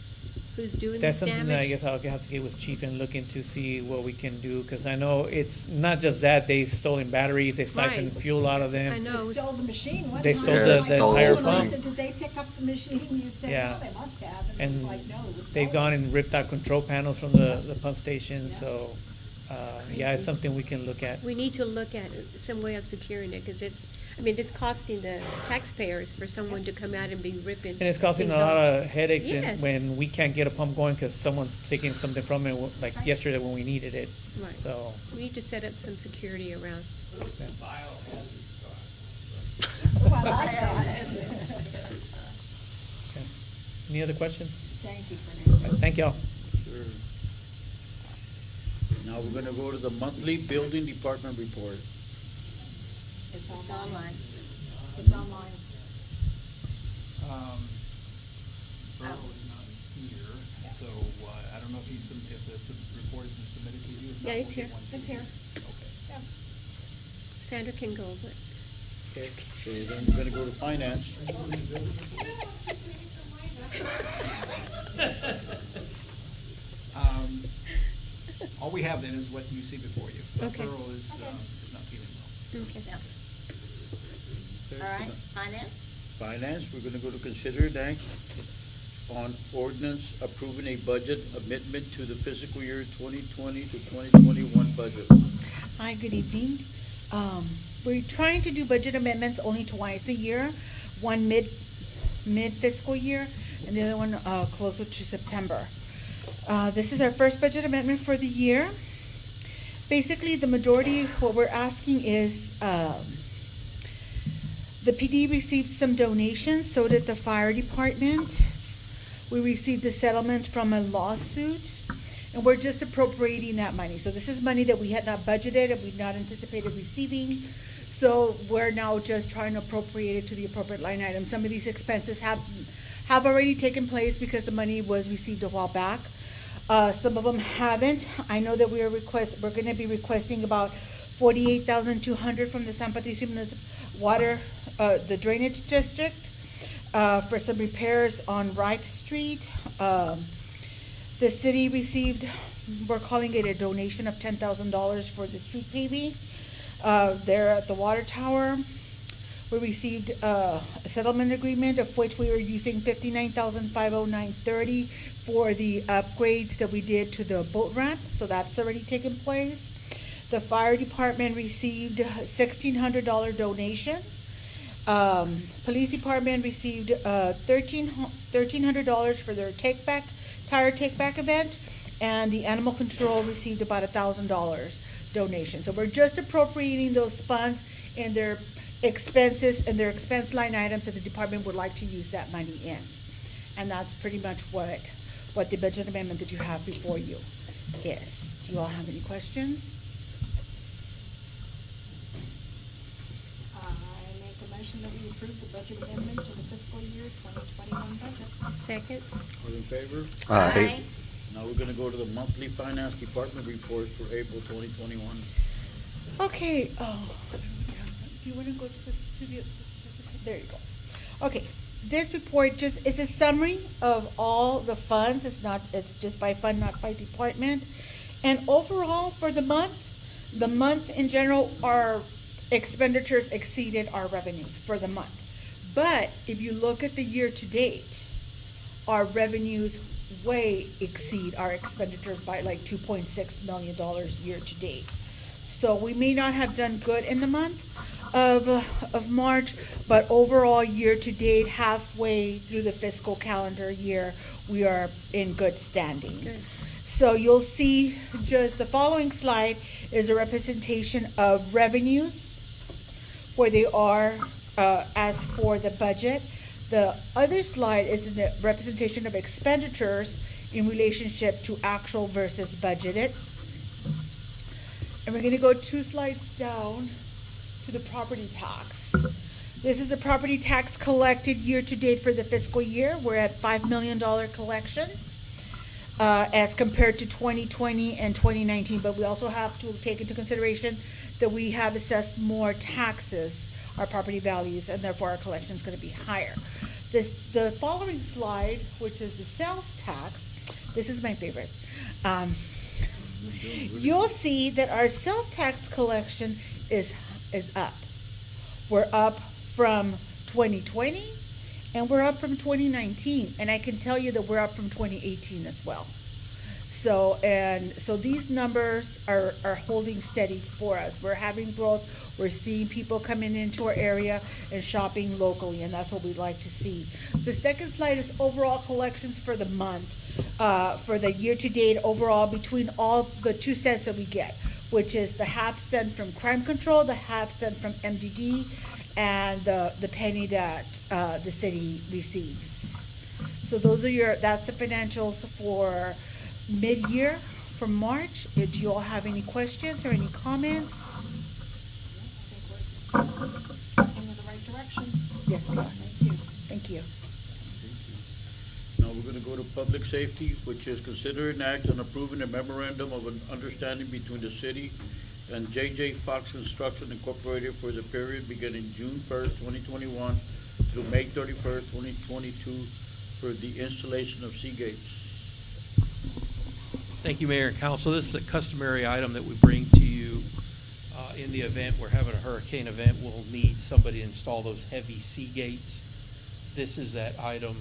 who's doing That's this something damage? that I guess I'll have to get with Chief and look into, see what we can do, because I know it's not just that. They stolen batteries, they siphoned Right. fuel out of them. I know. They stole the machine one They time. stole I'm the like, entire "Oh," and I pump. said, did they pick up the machine? You said, Yeah. no, they must have. And it And was like, no, it was they've stolen. gone and ripped out control panels from the pump station, so yeah, it's something we can look at. We need to look at some way of securing it, because it's costing the taxpayers for someone to come out and be ripping. And it's causing a things lot off. of headaches Yes. when we can't get a pump going because someone's taking something from it, like yesterday when we needed it. Right. So, We need to set up some security around. okay. Any other questions? Thank you, Fernando. Thank y'all. Sure. Now we're gonna go to the monthly building department report. It's online. It's online. Earl is not here, so I don't know if if the report has been submitted to you. If not, Yeah, it's we'll get here. one to It's you. here. Okay. Yeah. Sandra can go, but. Okay, so then we're gonna go to finance. All we have then is what you see before you. Okay. Earl is not feeling well. Okay. Okay, All right, so finance? Finance, we're gonna go to consider next on ordinance approving a budget amendment to the fiscal year 2020 to 2021 budget. Hi, good evening. We're trying to do budget amendments only twice a year, one mid fiscal year and the other one closer to September. This is our first budget amendment for the year. Basically, the majority, what we're asking is, the PD received some donations, so did the fire department. We received a settlement from a lawsuit, and we're just appropriating that money. So this is money that we had not budgeted and we'd not anticipated receiving. So we're now just trying to appropriate it to the appropriate line item. Some of these expenses have already taken place because the money was received a while back. Some of them haven't. I know that we're gonna be requesting about $48,200 from the San Patricio Water, the drainage district, for some repairs on Wright Street. The city received, we're calling it a donation of $10,000 for the street paving. There at the water tower, we received a settlement agreement of which we were using $59,509.30 for the upgrades that we did to the boat ramp, so that's already taken place. The fire department received $1,600 donation. Police department received $1,300 for their tire take-back event, and the animal control received about $1,000 donation. So we're just appropriating those funds in their expenses and their expense line items that the department would like to use that money in. And that's pretty much what the budget amendment that you have before you is. Do you all have any questions? I make a motion that we approve the budget amendment to the fiscal year 2021 budget. Second. All in favor? Aye. Now we're gonna go to the monthly finance department report for April 2021. Okay, do you wanna go to this, there you go. Okay, this report just is a summary of all the funds. It's just by fund, not by department. And overall for the month in general, our expenditures exceeded our revenues for the month. But if you look at the year to date, our revenues way exceed our expenditures by like $2.6 million year to date. So we may not have done good in the month of March, but overall year to date, halfway through the fiscal calendar year, we are in good standing. Good. So you'll see just the following slide is a representation of revenues, where they are as for the budget. The other slide is a representation of expenditures in relationship to actual versus budgeted. And we're gonna go 2 slides down to the property tax. This is a property tax collected year to date for the fiscal year. We're at $5 million collection as compared to 2020 and 2019. But we also have to take into consideration that we have assessed more taxes, our property values, and therefore our collection is going to be higher. The following slide, which is the sales tax, this is my favorite. You'll see that our sales tax collection is up. We're up from 2020 and we're up from 2019, and I can tell you that we're up from 2018 as well. So these numbers are holding steady for us. We're having growth. We're seeing people coming into our area and shopping locally, and that's what we'd like to see. The second slide is overall collections for the month, for the year-to-date overall between all the 2 cents that we get, which is the half-cent from crime control, the half-cent from MDD, and the penny that the city receives. So that's the financials for mid-year from March. Do you all have any questions or any comments? I think we're going in the right direction. Yes, we are. Thank you. Thank you. Now we're gonna go to public safety, which is consider an act on approving a memorandum of an understanding between the city and J.J. Fox Construction Incorporated for the period beginning June 1st, 2021 through May 31st, 2022 for the installation of sea gates. Thank you, Mayor and Council. This is a customary item that we bring to you in the event we're having a hurricane event. We'll need somebody to install those heavy sea gates. This is that item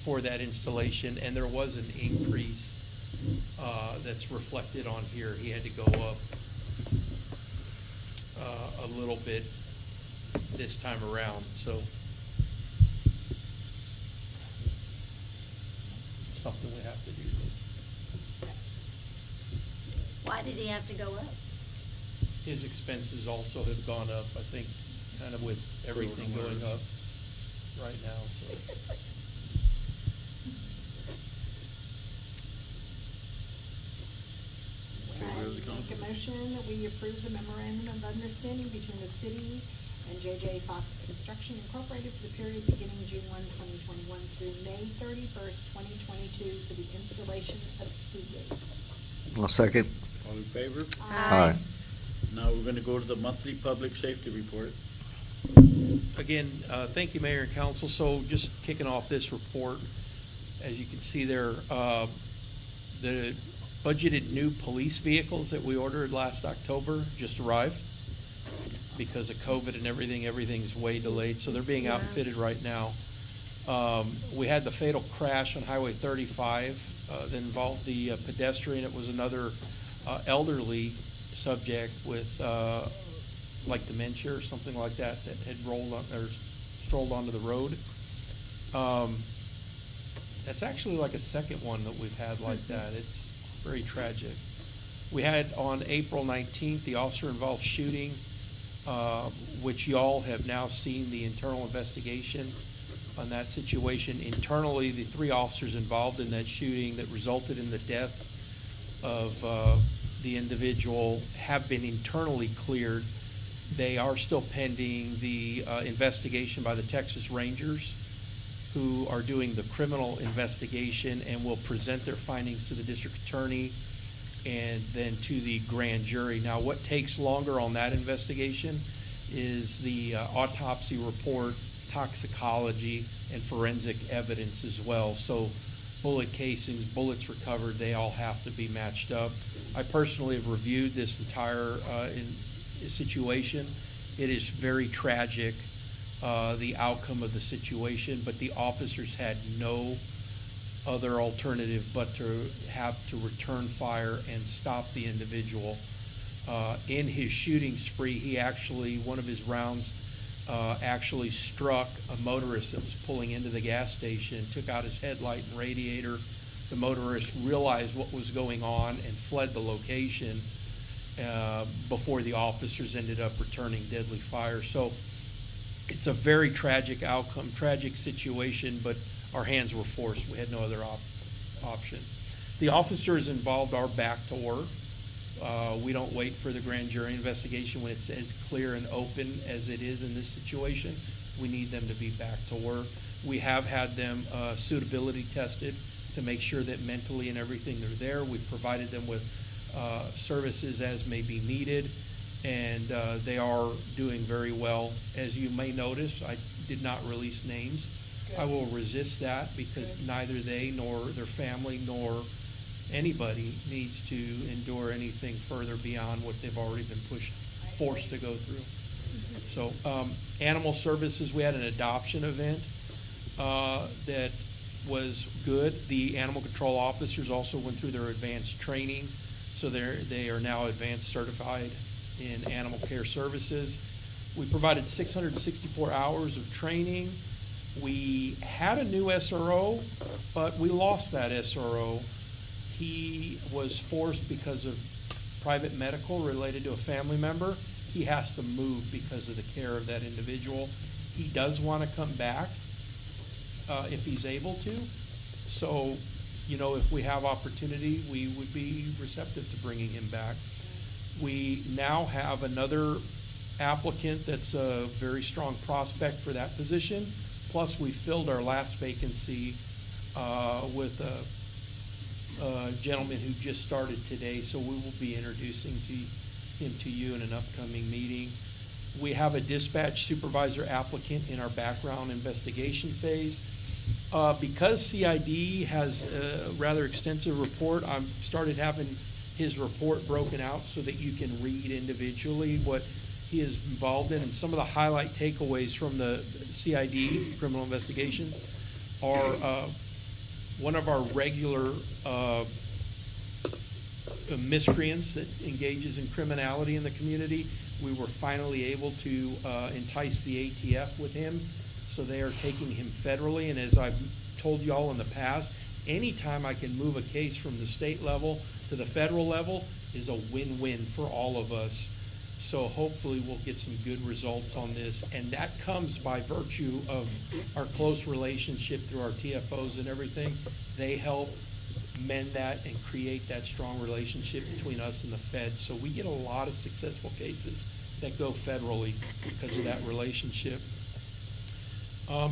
for that installation, and there was an increase that's reflected on here. He had to go up a little bit this time around, so it's something we have to do. Why did he have to go up? His expenses also have gone up, I think, kind of with everything going up right now, so. I make a motion that we approve the memorandum of understanding between the city and J.J. Fox Construction Incorporated for the period beginning June 1, 2021 through May 31st, 2022 for the installation of sea gates. I'll second. All in favor? Aye. Now we're gonna go to the monthly public safety report. Again, thank you, Mayor and Council. So just kicking off this report, as you can see there, the budgeted new police vehicles that we ordered last October just arrived. Because of COVID and everything's way delayed, so they're being outfitted right now. We had the fatal crash on Highway 35 that involved the pedestrian. It was another elderly subject with like dementia or something like that had rolled on or strolled onto the road. That's actually like a second one that we've had like that. It's very tragic. We had on April 19th the officer-involved shooting, which y'all have now seen the internal investigation on that situation. Internally, the 3 officers involved in that shooting that resulted in the death of the individual have been internally cleared. They are still pending the investigation by the Texas Rangers, who are doing the criminal investigation and will present their findings to the district attorney and then to the grand jury. Now, what takes longer on that investigation is the autopsy report, toxicology, and forensic evidence as well. So bullet casings, bullets recovered, they all have to be matched up. I personally have reviewed this entire situation. It is very tragic, the outcome of the situation, but the officers had no other alternative but to have to return fire and stop the individual. In his shooting spree, he actually, one of his rounds actually struck a motorist that was pulling into the gas station, took out his headlight and radiator. The motorist realized what was going on and fled the location before the officers ended up returning deadly fire. So it's a very tragic outcome, tragic situation, but our hands were forced. We had no other option. The officers involved are back to work. We don't wait for the grand jury investigation when it's as clear and open as it is in this situation. We need them to be back to work. We have had them suitability tested to make sure that mentally and everything they're there. We've provided them with services as may be needed, and they are doing very well. As you may notice, I did not release names. I will resist that because neither they nor their family nor anybody needs to endure anything further beyond what they've already been forced to go through. So animal services, we had an adoption event that was good. The animal control officers also went through their advanced training, so they are now advanced certified in animal care services. We provided 664 hours of training. We had a new SRO, but we lost that SRO. He was forced because of private medical related to a family member. He has to move because of the care of that individual. He does want to come back if he's able to. So, you know, if we have opportunity, we would be receptive to bringing him back. We now have another applicant that's a very strong prospect for that position. Plus, we filled our last vacancy with a gentleman who just started today, so we will be introducing him to you in an upcoming meeting. We have a dispatch supervisor applicant in our background investigation phase. Because CID has a rather extensive report, I've started having his report broken out so that you can read individually what he is involved in. And some of the highlight takeaways from the CID, criminal investigations, are one of our regular miscreants that engages in criminality in the community. We were finally able to entice the ATF with him, so they are taking him federally. And as I've told you all in the past, anytime I can move a case from the state level to the federal level is a win-win for all of us. So hopefully we'll get some good results on this, and that comes by virtue of our close relationship through our TFOs and everything. They help mend that and create that strong relationship between us and the feds. So we get a lot of successful cases that go federally because of that relationship.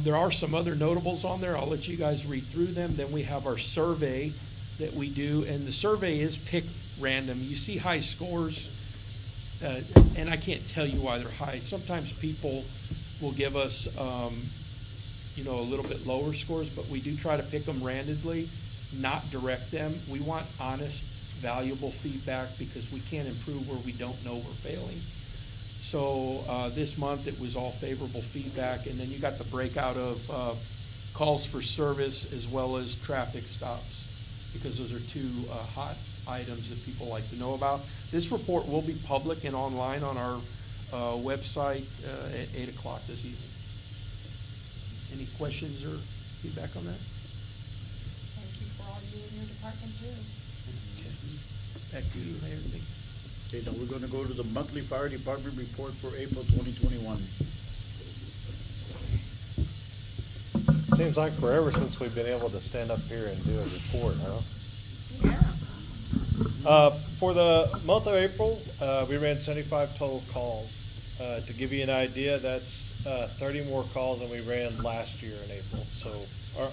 There are some other notables on there. I'll let you guys read through them. Then we have our survey that we do, and the survey is picked random. You see high scores, and I can't tell you why they're high. Sometimes people will give us, you know, a little bit lower scores, but we do try to pick them randomly, not direct them. We want honest, valuable feedback because we can't improve where we don't know we're failing. So this month it was all favorable feedback, and then you got the breakout of calls for service as well as traffic stops, because those are two hot items that people like to know about. This report will be public and online on our website at 8 o'clock this evening. Any questions or feedback on that? Thank you for all you and your department do. Back to you, Mayor. Thank you. Okay, now we're gonna go to the monthly fire department report for April 2021. Seems like forever since we've been able to stand up here and do a report, huh? Yeah. For the month of April, we ran 75 total calls. To give you an idea, that's 30 more calls than we ran last year in April. So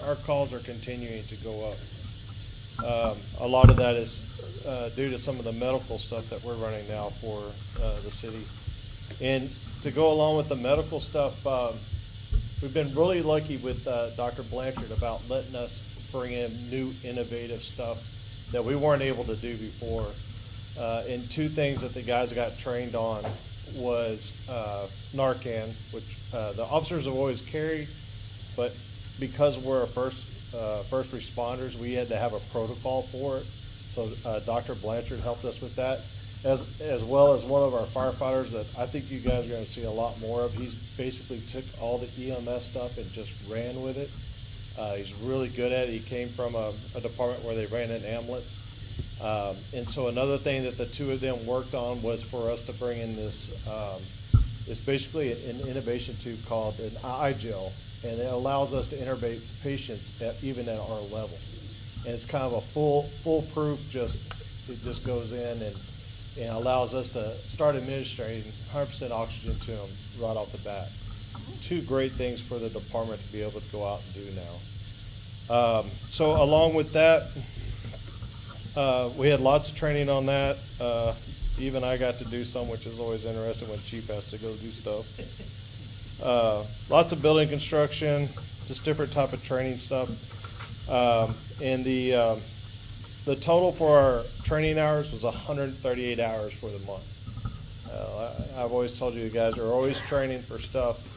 our calls are continuing to go up. A lot of that is due to some of the medical stuff that we're running now for the city. And to go along with the medical stuff, we've been really lucky with Dr. Blanchard about letting us bring in new innovative stuff that we weren't able to do before. And two things that the guys got trained on was Narcan, which the officers have always carried, but because we're first responders, we had to have a protocol for it. So Dr. Blanchard helped us with that, as well as one of our firefighters that I think you guys are going to see a lot more of. He's basically took all the EMS stuff and just ran with it. He's really good at it. He came from a department where they ran an ambulance. And so another thing that the two of them worked on was for us to bring in this, it's basically an innovation tube called an eye gel, and it allows us to intubate patients even at our level. And it's kind of a foolproof, it just goes in and allows us to start administering 100% oxygen to them right off the bat. Two great things for the department to be able to go out and do now. So along with that, we had lots of training on that. Even I got to do some, which is always interesting when Chief has to go do stuff. Lots of building construction, just different type of training stuff. And the total for our training hours was 138 hours for the month. I've always told you guys are always training for stuff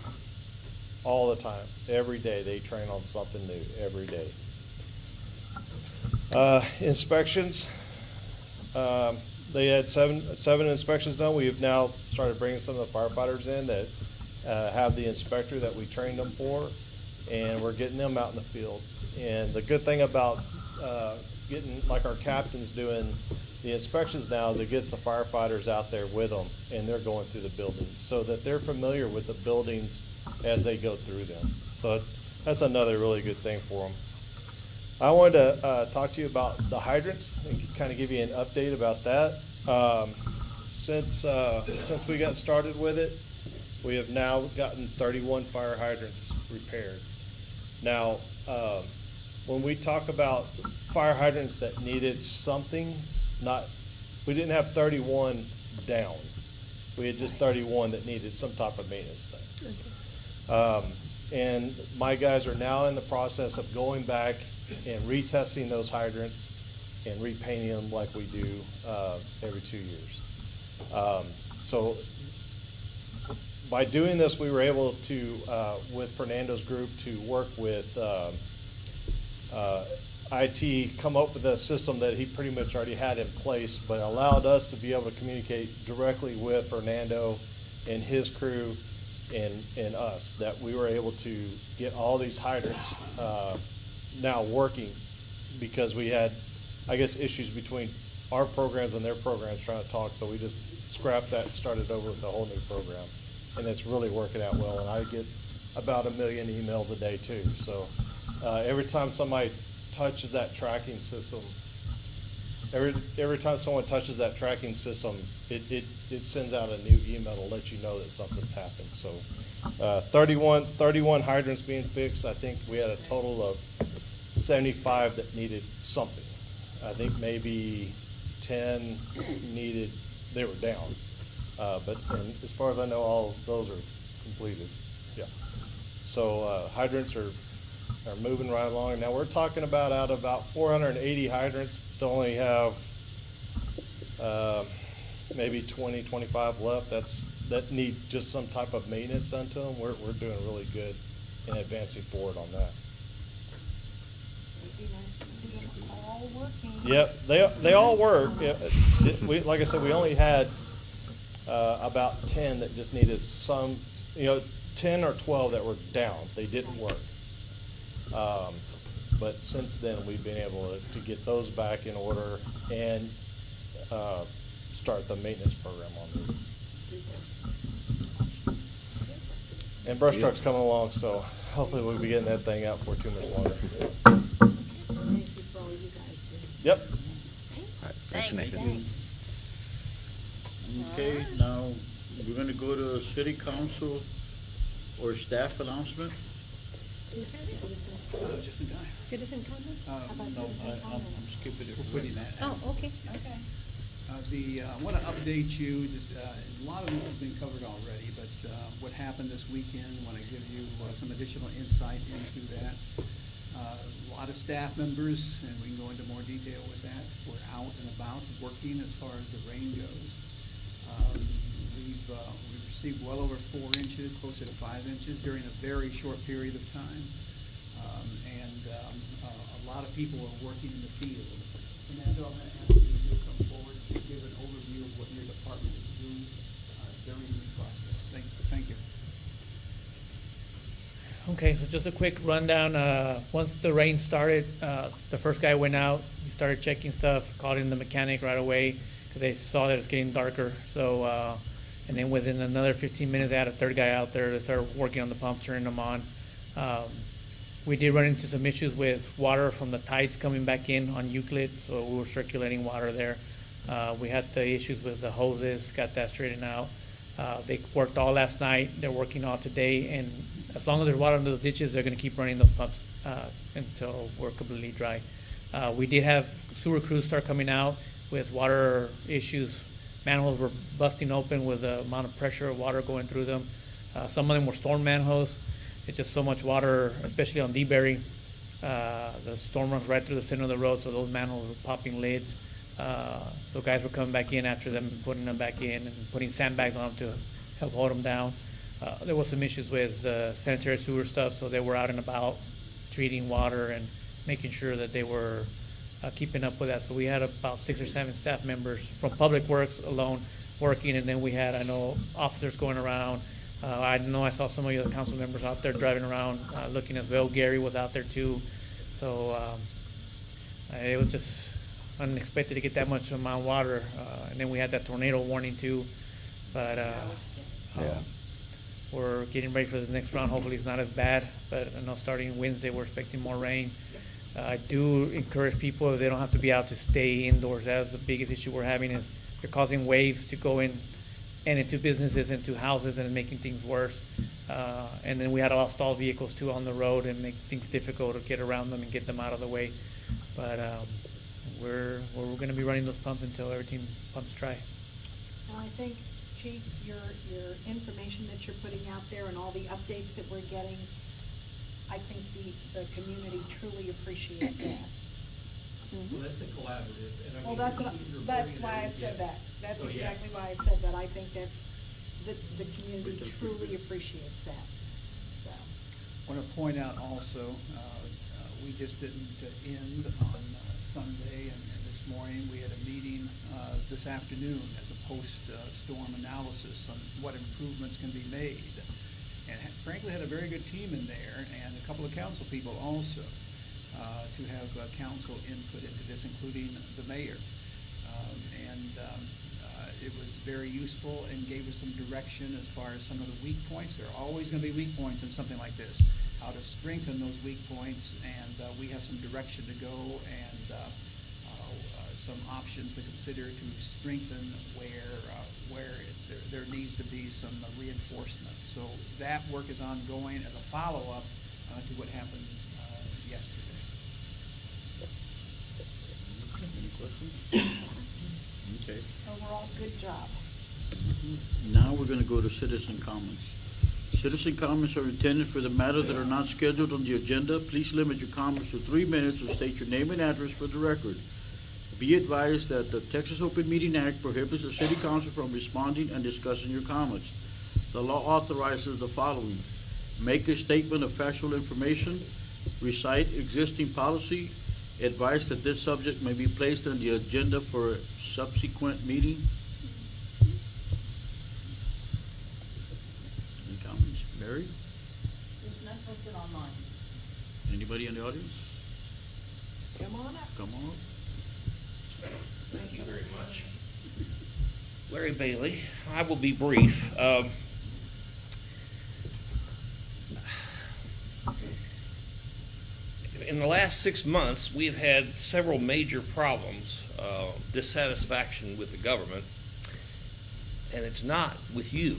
all the time. Every day they train on something new, every day. Inspections. They had seven inspections done. We have now started bringing some of the firefighters in that have the inspector that we trained them for, and we're getting them out in the field. And the good thing about getting, like our captains doing the inspections now, is it gets the firefighters out there with them, and they're going through the buildings so that they're familiar with the buildings as they go through them. So that's another really good thing for them. I wanted to talk to you about the hydrants and kind of give you an update about that. Since we got started with it, we have now gotten 31 fire hydrants repaired. Now, when we talk about fire hydrants that needed something, we didn't have 31 down. We had just 31 that needed some type of maintenance done. And my guys are now in the process of going back and retesting those hydrants and repainting them like we do every 2 years. So by doing this, we were able to, with Fernando's group, to work with IT, come up with a system that he pretty much already had in place, but allowed us to be able to communicate directly with Fernando and his crew and us, that we were able to get all these hydrants now working, because we had, I guess, issues between our programs and their programs trying to talk, so we just scrapped that and started over with a whole new program. And it's really working out well, and I get about 1 million emails a day too. So every time somebody touches that tracking system, every time someone touches that tracking system, it sends out a new email to let you know that something's happened. So 31 hydrants being fixed. I think we had a total of 75 that needed something. I think maybe 10 needed, they were down. But as far as I know, all of those are completed. Yeah. So hydrants are moving right along. Now we're talking about out of about 480 hydrants to only have maybe 20, 25 left. That need just some type of maintenance done to them. We're doing really good in advancing forward on that. It'd be nice to see them all working. Yep, they all work. Like I said, we only had about 10 that just needed some, 10 or 12 that were down. They didn't work. But since then, we've been able to get those back in order and start the maintenance program on these. And brush truck's coming along, so hopefully we'll be getting that thing out for too much longer. Thank you for all you guys do. Yep. Thanks, Nathan. Okay, now we're gonna go to city council or staff announcement. Just in time. Citizen comment? How about No, citizen I'm comments? skipping it. We're putting that. Oh, okay. Okay. I want to update you, a lot of this has been covered already, but what happened this weekend, I want to give you some additional insight into that. A lot of staff members, and we can go into more detail with that, were out and about working as far as the rain goes. We've received well over 4 inches, closer to 5 inches during a very short period of time. A lot of people are working in the field. Fernando, I'm going to ask you to come forward and give an overview of what your department is doing during this process. Thank you. Okay, so just a quick rundown. Once the rain started, the first guy went out. He started checking stuff, called in the mechanic right away because they saw that it was getting darker. So, and then within another 15 minutes, they had a third guy out there to start working on the pumps, turning them on. We did run into some issues with water from the tides coming back in on Euclid, so we were circulating water there. We had the issues with the hoses, got that straightened out. They worked all last night. They're working all today, and as long as there's water in those ditches, they're going to keep running those pumps until we're completely dry. We did have sewer crews start coming out with water issues. Manholes were busting open with the amount of pressure of water going through them. Some of them were storm manholes. It's just so much water, especially on D-Berry. The storm runs right through the center of the road, so those manholes were popping lids. So guys were coming back in after them, putting them back in and putting sandbags on them to help hold them down. There was some issues with sanitary sewer stuff, so they were out and about treating water and making sure that they were keeping up with that. So we had about 6 or 7 staff members from Public Works alone working, and then we had, I know, officers going around. I know I saw some of the other council members out there driving around looking as well. Gary was out there too. So it was just unexpected to get that much amount of water. And then we had that tornado warning too. But we're getting ready for the next round. Hopefully it's not as bad. But I know starting Wednesday we're expecting more rain. I do encourage people, if they don't have to be out, to stay indoors. That's the biggest issue we're having, is they're causing waves to go in and into businesses, into houses, and making things worse. And then we had a lot of stalled vehicles too on the road, and makes things difficult to get around them and get them out of the way. But we're going to be running those pumps until everything pumps dry. And I think, Chief, your information that you're putting out there and all the updates that we're getting, I think the community truly appreciates that. Well, that's a collaborative. And I Well, mean, that's why I said that. That's exactly why I said that. I think that's, the community truly appreciates that, so. I want to point out also, we just didn't end on Sunday, and this morning we had a meeting this afternoon as a post-storm analysis on what improvements can be made. And frankly, had a very good team in there, and a couple of council people also, to have council input into this, including the mayor. It was very useful and gave us some direction as far as some of the weak points. There are always going to be weak points in something like this. How to strengthen those weak points, and we have some direction to go, and some options to consider to strengthen where there needs to be some reinforcement. So that work is ongoing as a follow-up to what happened yesterday. Any questions? Okay. Overall, good job. Now we're going to go to citizen comments. Citizen comments are intended for the matters that are not scheduled on the agenda. Please limit your comments to 3 minutes and state your name and address for the record. Be advised that the Texas Open Meeting Act prohibits the city council from responding and discussing your comments. The law authorizes the following: make a statement of factual information, recite existing policy, advise that this subject may be placed on the agenda for a subsequent meeting. Any comments? Mary? It's not posted online. Anybody in the audience? Come on up. Come on. Thank you very much. Larry Bailey. I will be brief. In the last 6 months, we've had several major problems, dissatisfaction with the government, and it's not with you.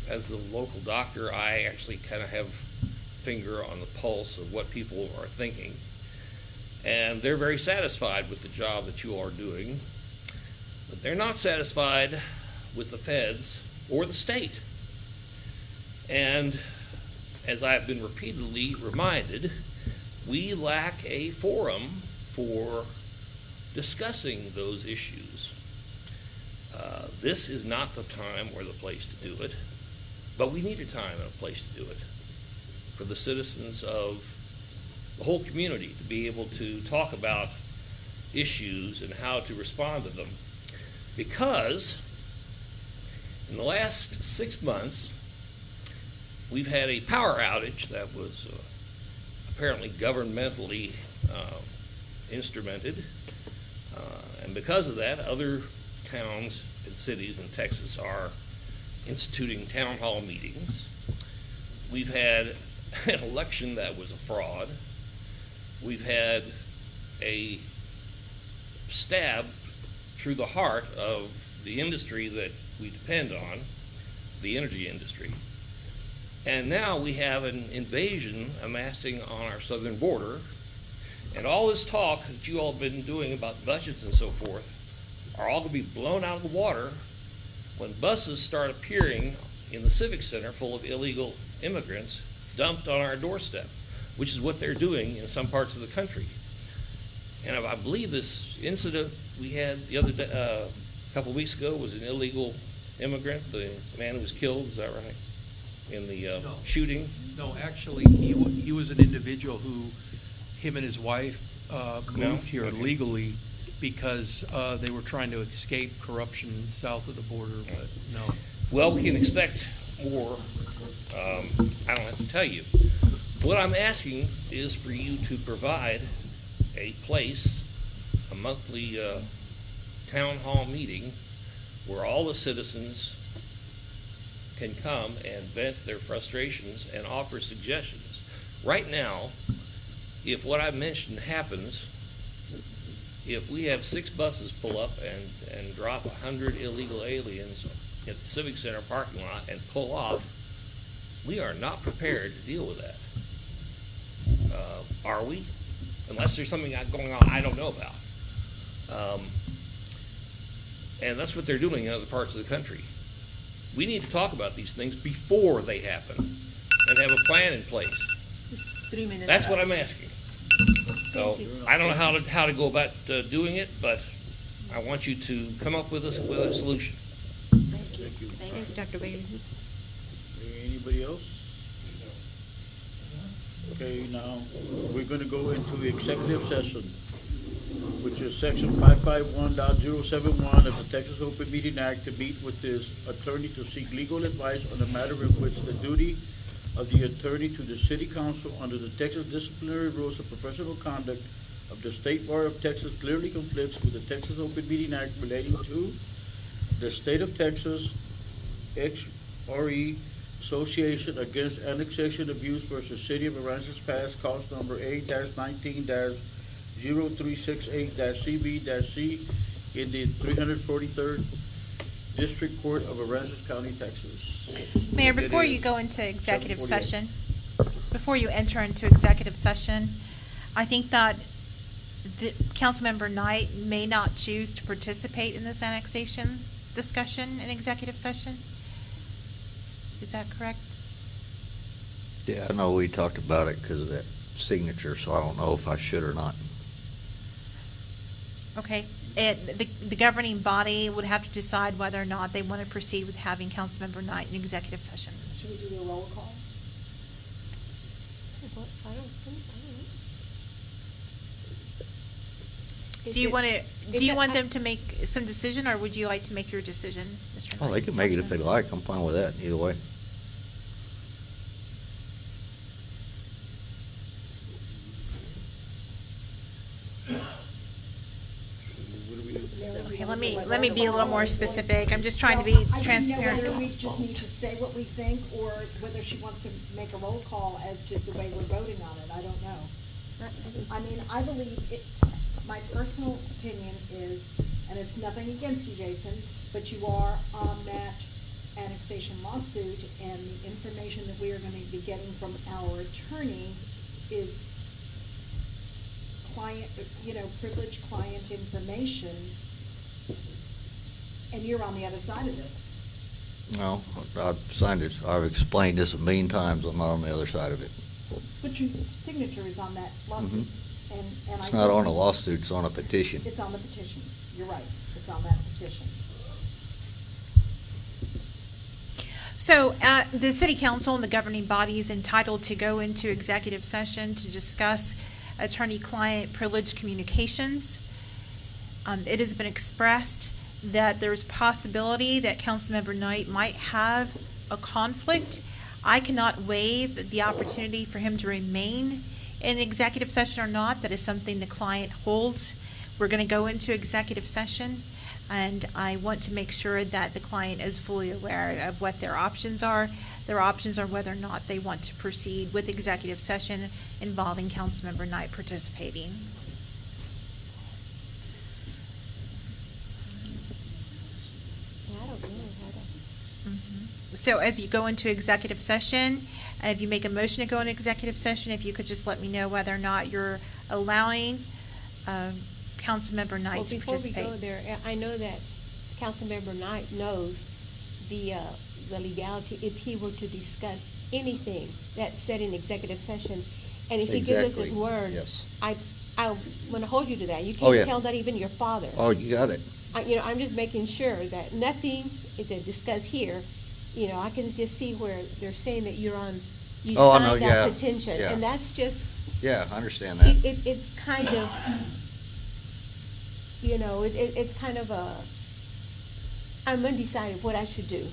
As the local doctor, I actually kind of have finger on the pulse of what people are thinking. And they're very satisfied with the job that you are doing, but they're not satisfied with the feds or the state. And as I've been repeatedly reminded, we lack a forum for discussing those issues. This is not the time or the place to do it, but we need a time and a place to do it for the citizens of the whole community to be able to talk about issues and how to respond to them. Because in the last 6 months, we've had a power outage that was apparently governmentally instrumented. And because of that, other towns and cities in Texas are instituting town hall meetings. We've had an election that was a fraud. We've had a stab through the heart of the industry that we depend on, the energy industry. And now we have an invasion amassing on our southern border. And all this talk that you all have been doing about budgets and so forth are all going to be blown out of the water when buses start appearing in the Civic Center full of illegal immigrants dumped on our doorstep, which is what they're doing in some parts of the country. And I believe this incident we had the other day, a couple of weeks ago, was an illegal immigrant, the man who was killed, is that right? In the shooting? No, actually, he was an individual who, him and his wife No? moved here Okay. legally because they were trying to escape corruption south of the border, but no. Well, we can expect more. I don't have to tell you. What I'm asking is for you to provide a place, a monthly town hall meeting where all the citizens can come and vent their frustrations and offer suggestions. Right now, if what I mentioned happens, if we have 6 buses pull up and drop 100 illegal aliens at the Civic Center parking lot and pull off, we are not prepared to deal with that. Are we? Unless there's something going on I don't know about. And that's what they're doing in other parts of the country. We need to talk about these things before they happen and have a plan in place. 3 minutes. That's what I'm asking. So I don't know how to go about doing it, but I want you to come up with a solution. Thank you. Thank you, Dr. Bailey. Anybody else? Okay, now, we're gonna go into executive session, which is section 551.071 of the Texas Open Meeting Act, to meet with his attorney to seek legal advice on a matter in which the duty of the attorney to the city council under the Texas Disciplinary Rules of Professional Conduct of the State Bar of Texas clearly conflicts with the Texas Open Meeting Act relating to the State of Texas XRE Association Against Annexation Abuse versus City of Aransas Pass, cause number A-19-0368-CB-C in the 343rd District Court of Aransas County, Texas. Mayor, It before you is go into executive 7:48. session, before you enter into executive session, I think that the Councilmember Knight may not choose to participate in this annexation discussion in executive session. Is that correct? Yeah, I know we talked about it because of that signature, so I don't know if I should or not. Okay. The governing body would have to decide whether or not they want to proceed with having Councilmember Knight in executive session. Should we do a roll call? Do you want them to make some decision, or would you like to make your decision, Mr. Knight? Well, they can make it if they like. I'm fine with that either way. Okay, let me be a little more specific. I'm just trying to be Well, I didn't transparent. know whether we just need to say what we think, or whether she wants to make a roll call as to the way we're voting on it. I don't know. I mean, I believe my personal opinion is, and it's nothing against you, Jason, but you are on that annexation lawsuit, and the information that we are gonna be getting from our attorney is privileged client information, and you're on the other side of this. No, I've signed it. I've explained this a million times. I'm not on the other side of it. But your signature is on that lawsuit, and It's not on a lawsuit, it's on a petition. It's on the petition, you're right, it's on that petition. So, the city council and the governing body is entitled to go into executive session to discuss attorney-client privileged communications. It has been expressed that there's possibility that Councilmember Knight might have a conflict. I cannot waive the opportunity for him to remain in executive session or not. That is something the client holds. We're going to go into executive session, and I want to make sure that the client is fully aware of what their options are. Their options are whether or not they want to proceed with executive session involving Councilmember Knight participating. I don't know how to. So as you go into executive session, if you make a motion to go into executive session, if you could just let me know whether or not you're allowing Councilmember Knight to participate. Before we go there, I know that Councilmember Knight knows the legality if he were to discuss anything that's said in executive session. And if he gives us his Exactly. word, Yes. I want to hold you to that. You Oh, can't yeah. tell that even your father. Oh, you got it. I'm just making sure that nothing is discussed here, I can just see where they're saying that you're on you Oh, I know, signed yeah, that petition, yeah. and that's just, Yeah, I understand that. it's kind of, you know, it's kind of a, I'm undecided what I should do,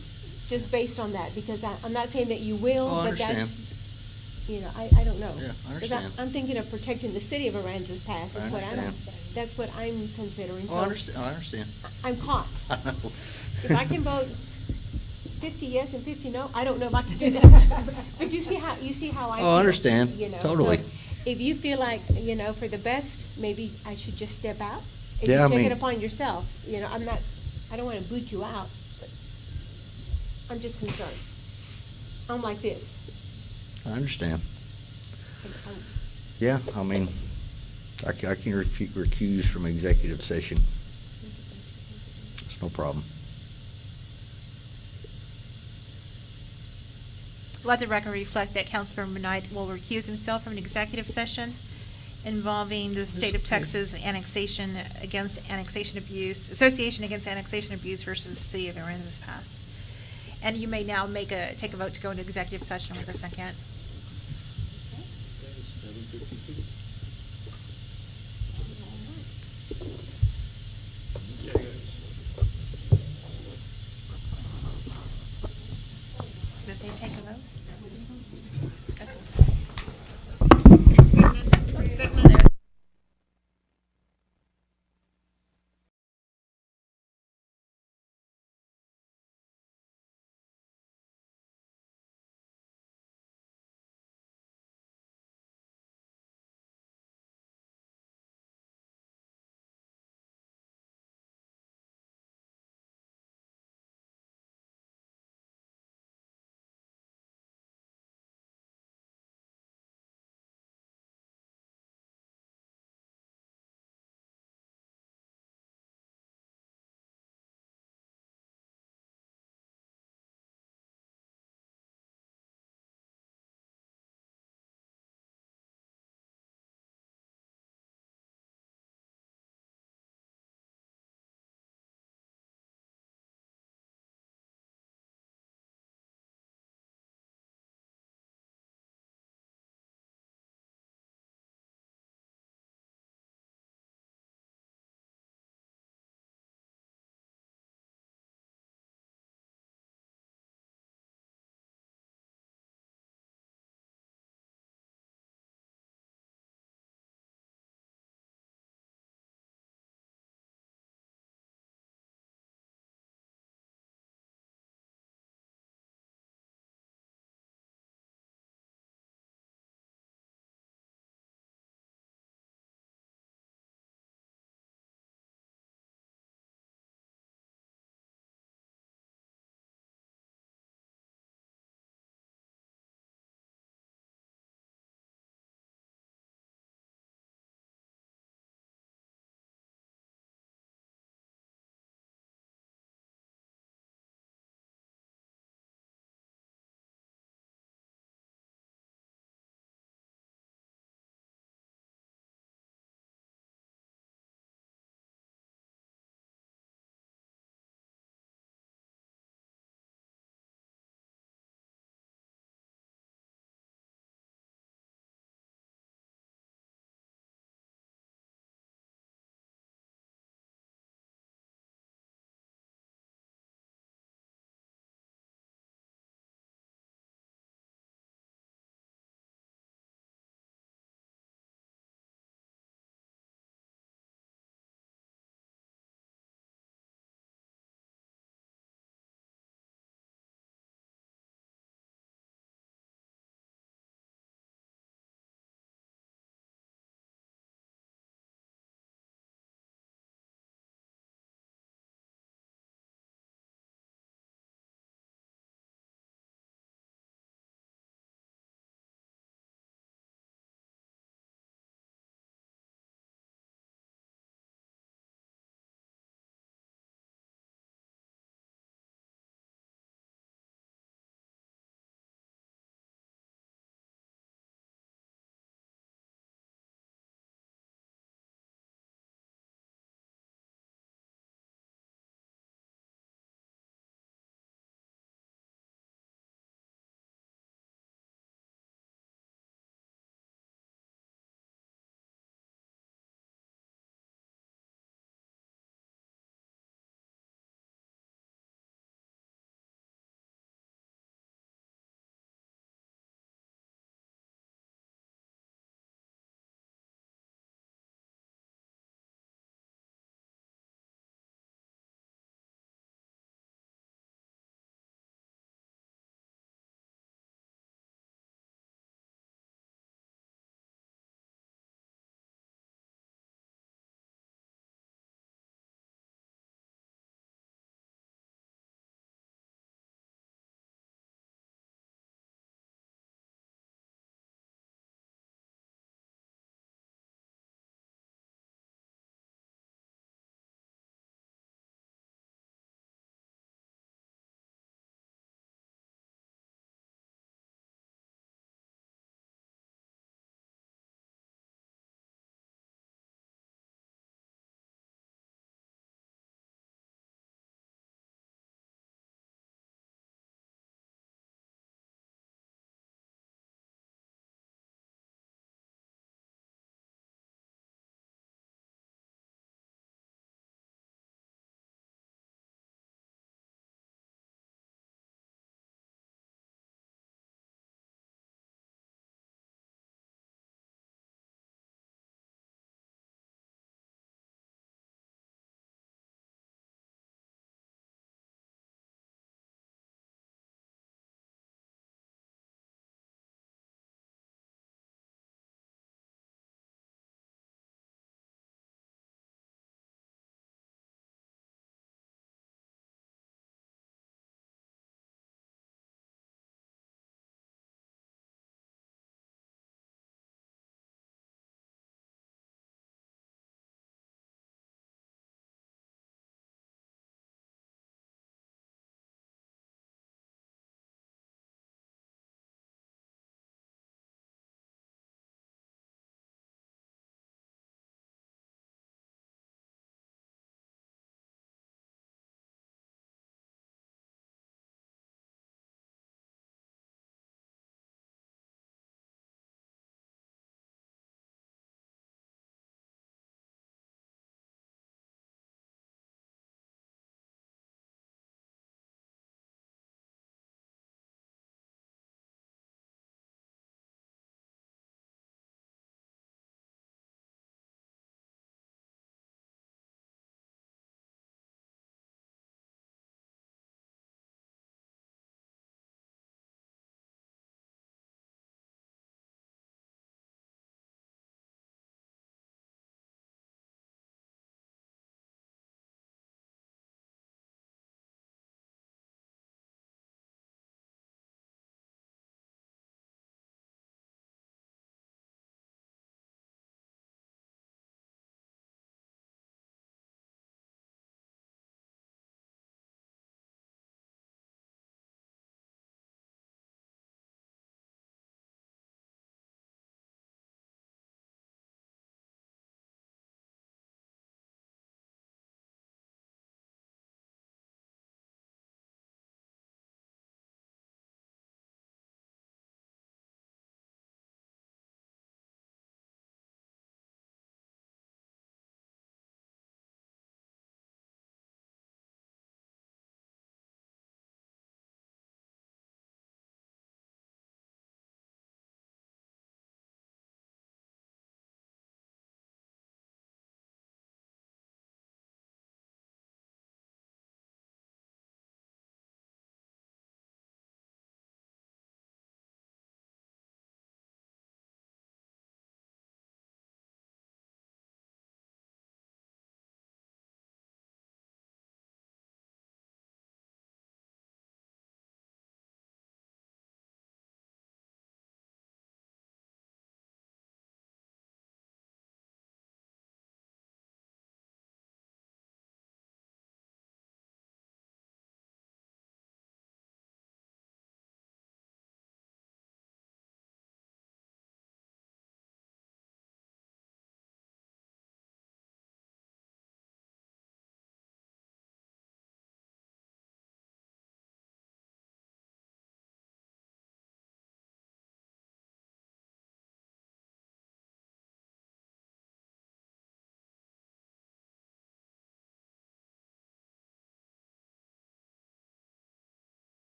just based on that, because I'm not saying that you will, Oh, I but understand. that's, you know, I don't know. Yeah, I 'Cause understand. I'm thinking of protecting the city of Aransas Pass, I is what I'm, understand. that's what I'm considering, Oh, so. I understand. I'm caught. I know. If I can vote 50 yes and 50 no, I don't know if I can do that. But you see how I feel. Oh, I understand. You know, Totally. so if you feel like, you know, for the best, maybe I should just step out. If Yeah, you I take it mean- upon yourself, you know, I don't want to boot you out, but I'm just concerned. I'm like this. I understand. I'm- Yeah, I mean, I can recuse from executive session. It's no problem. Let the record reflect that Councilmember Knight will recuse himself from an executive session involving the state of Texas annexation against annexation abuse, Association Against Annexation Abuse versus the City of Aransas Pass. And you may now take a vote to go into executive session with a second. Did they take a vote?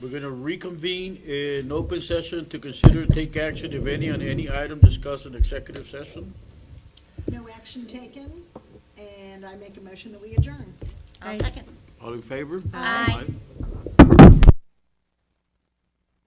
We're gonna reconvene in open session to consider and take action, if any, on any item discussed in executive session. No action taken, and I make a motion that we adjourn. I'll second. All in favor? Aye.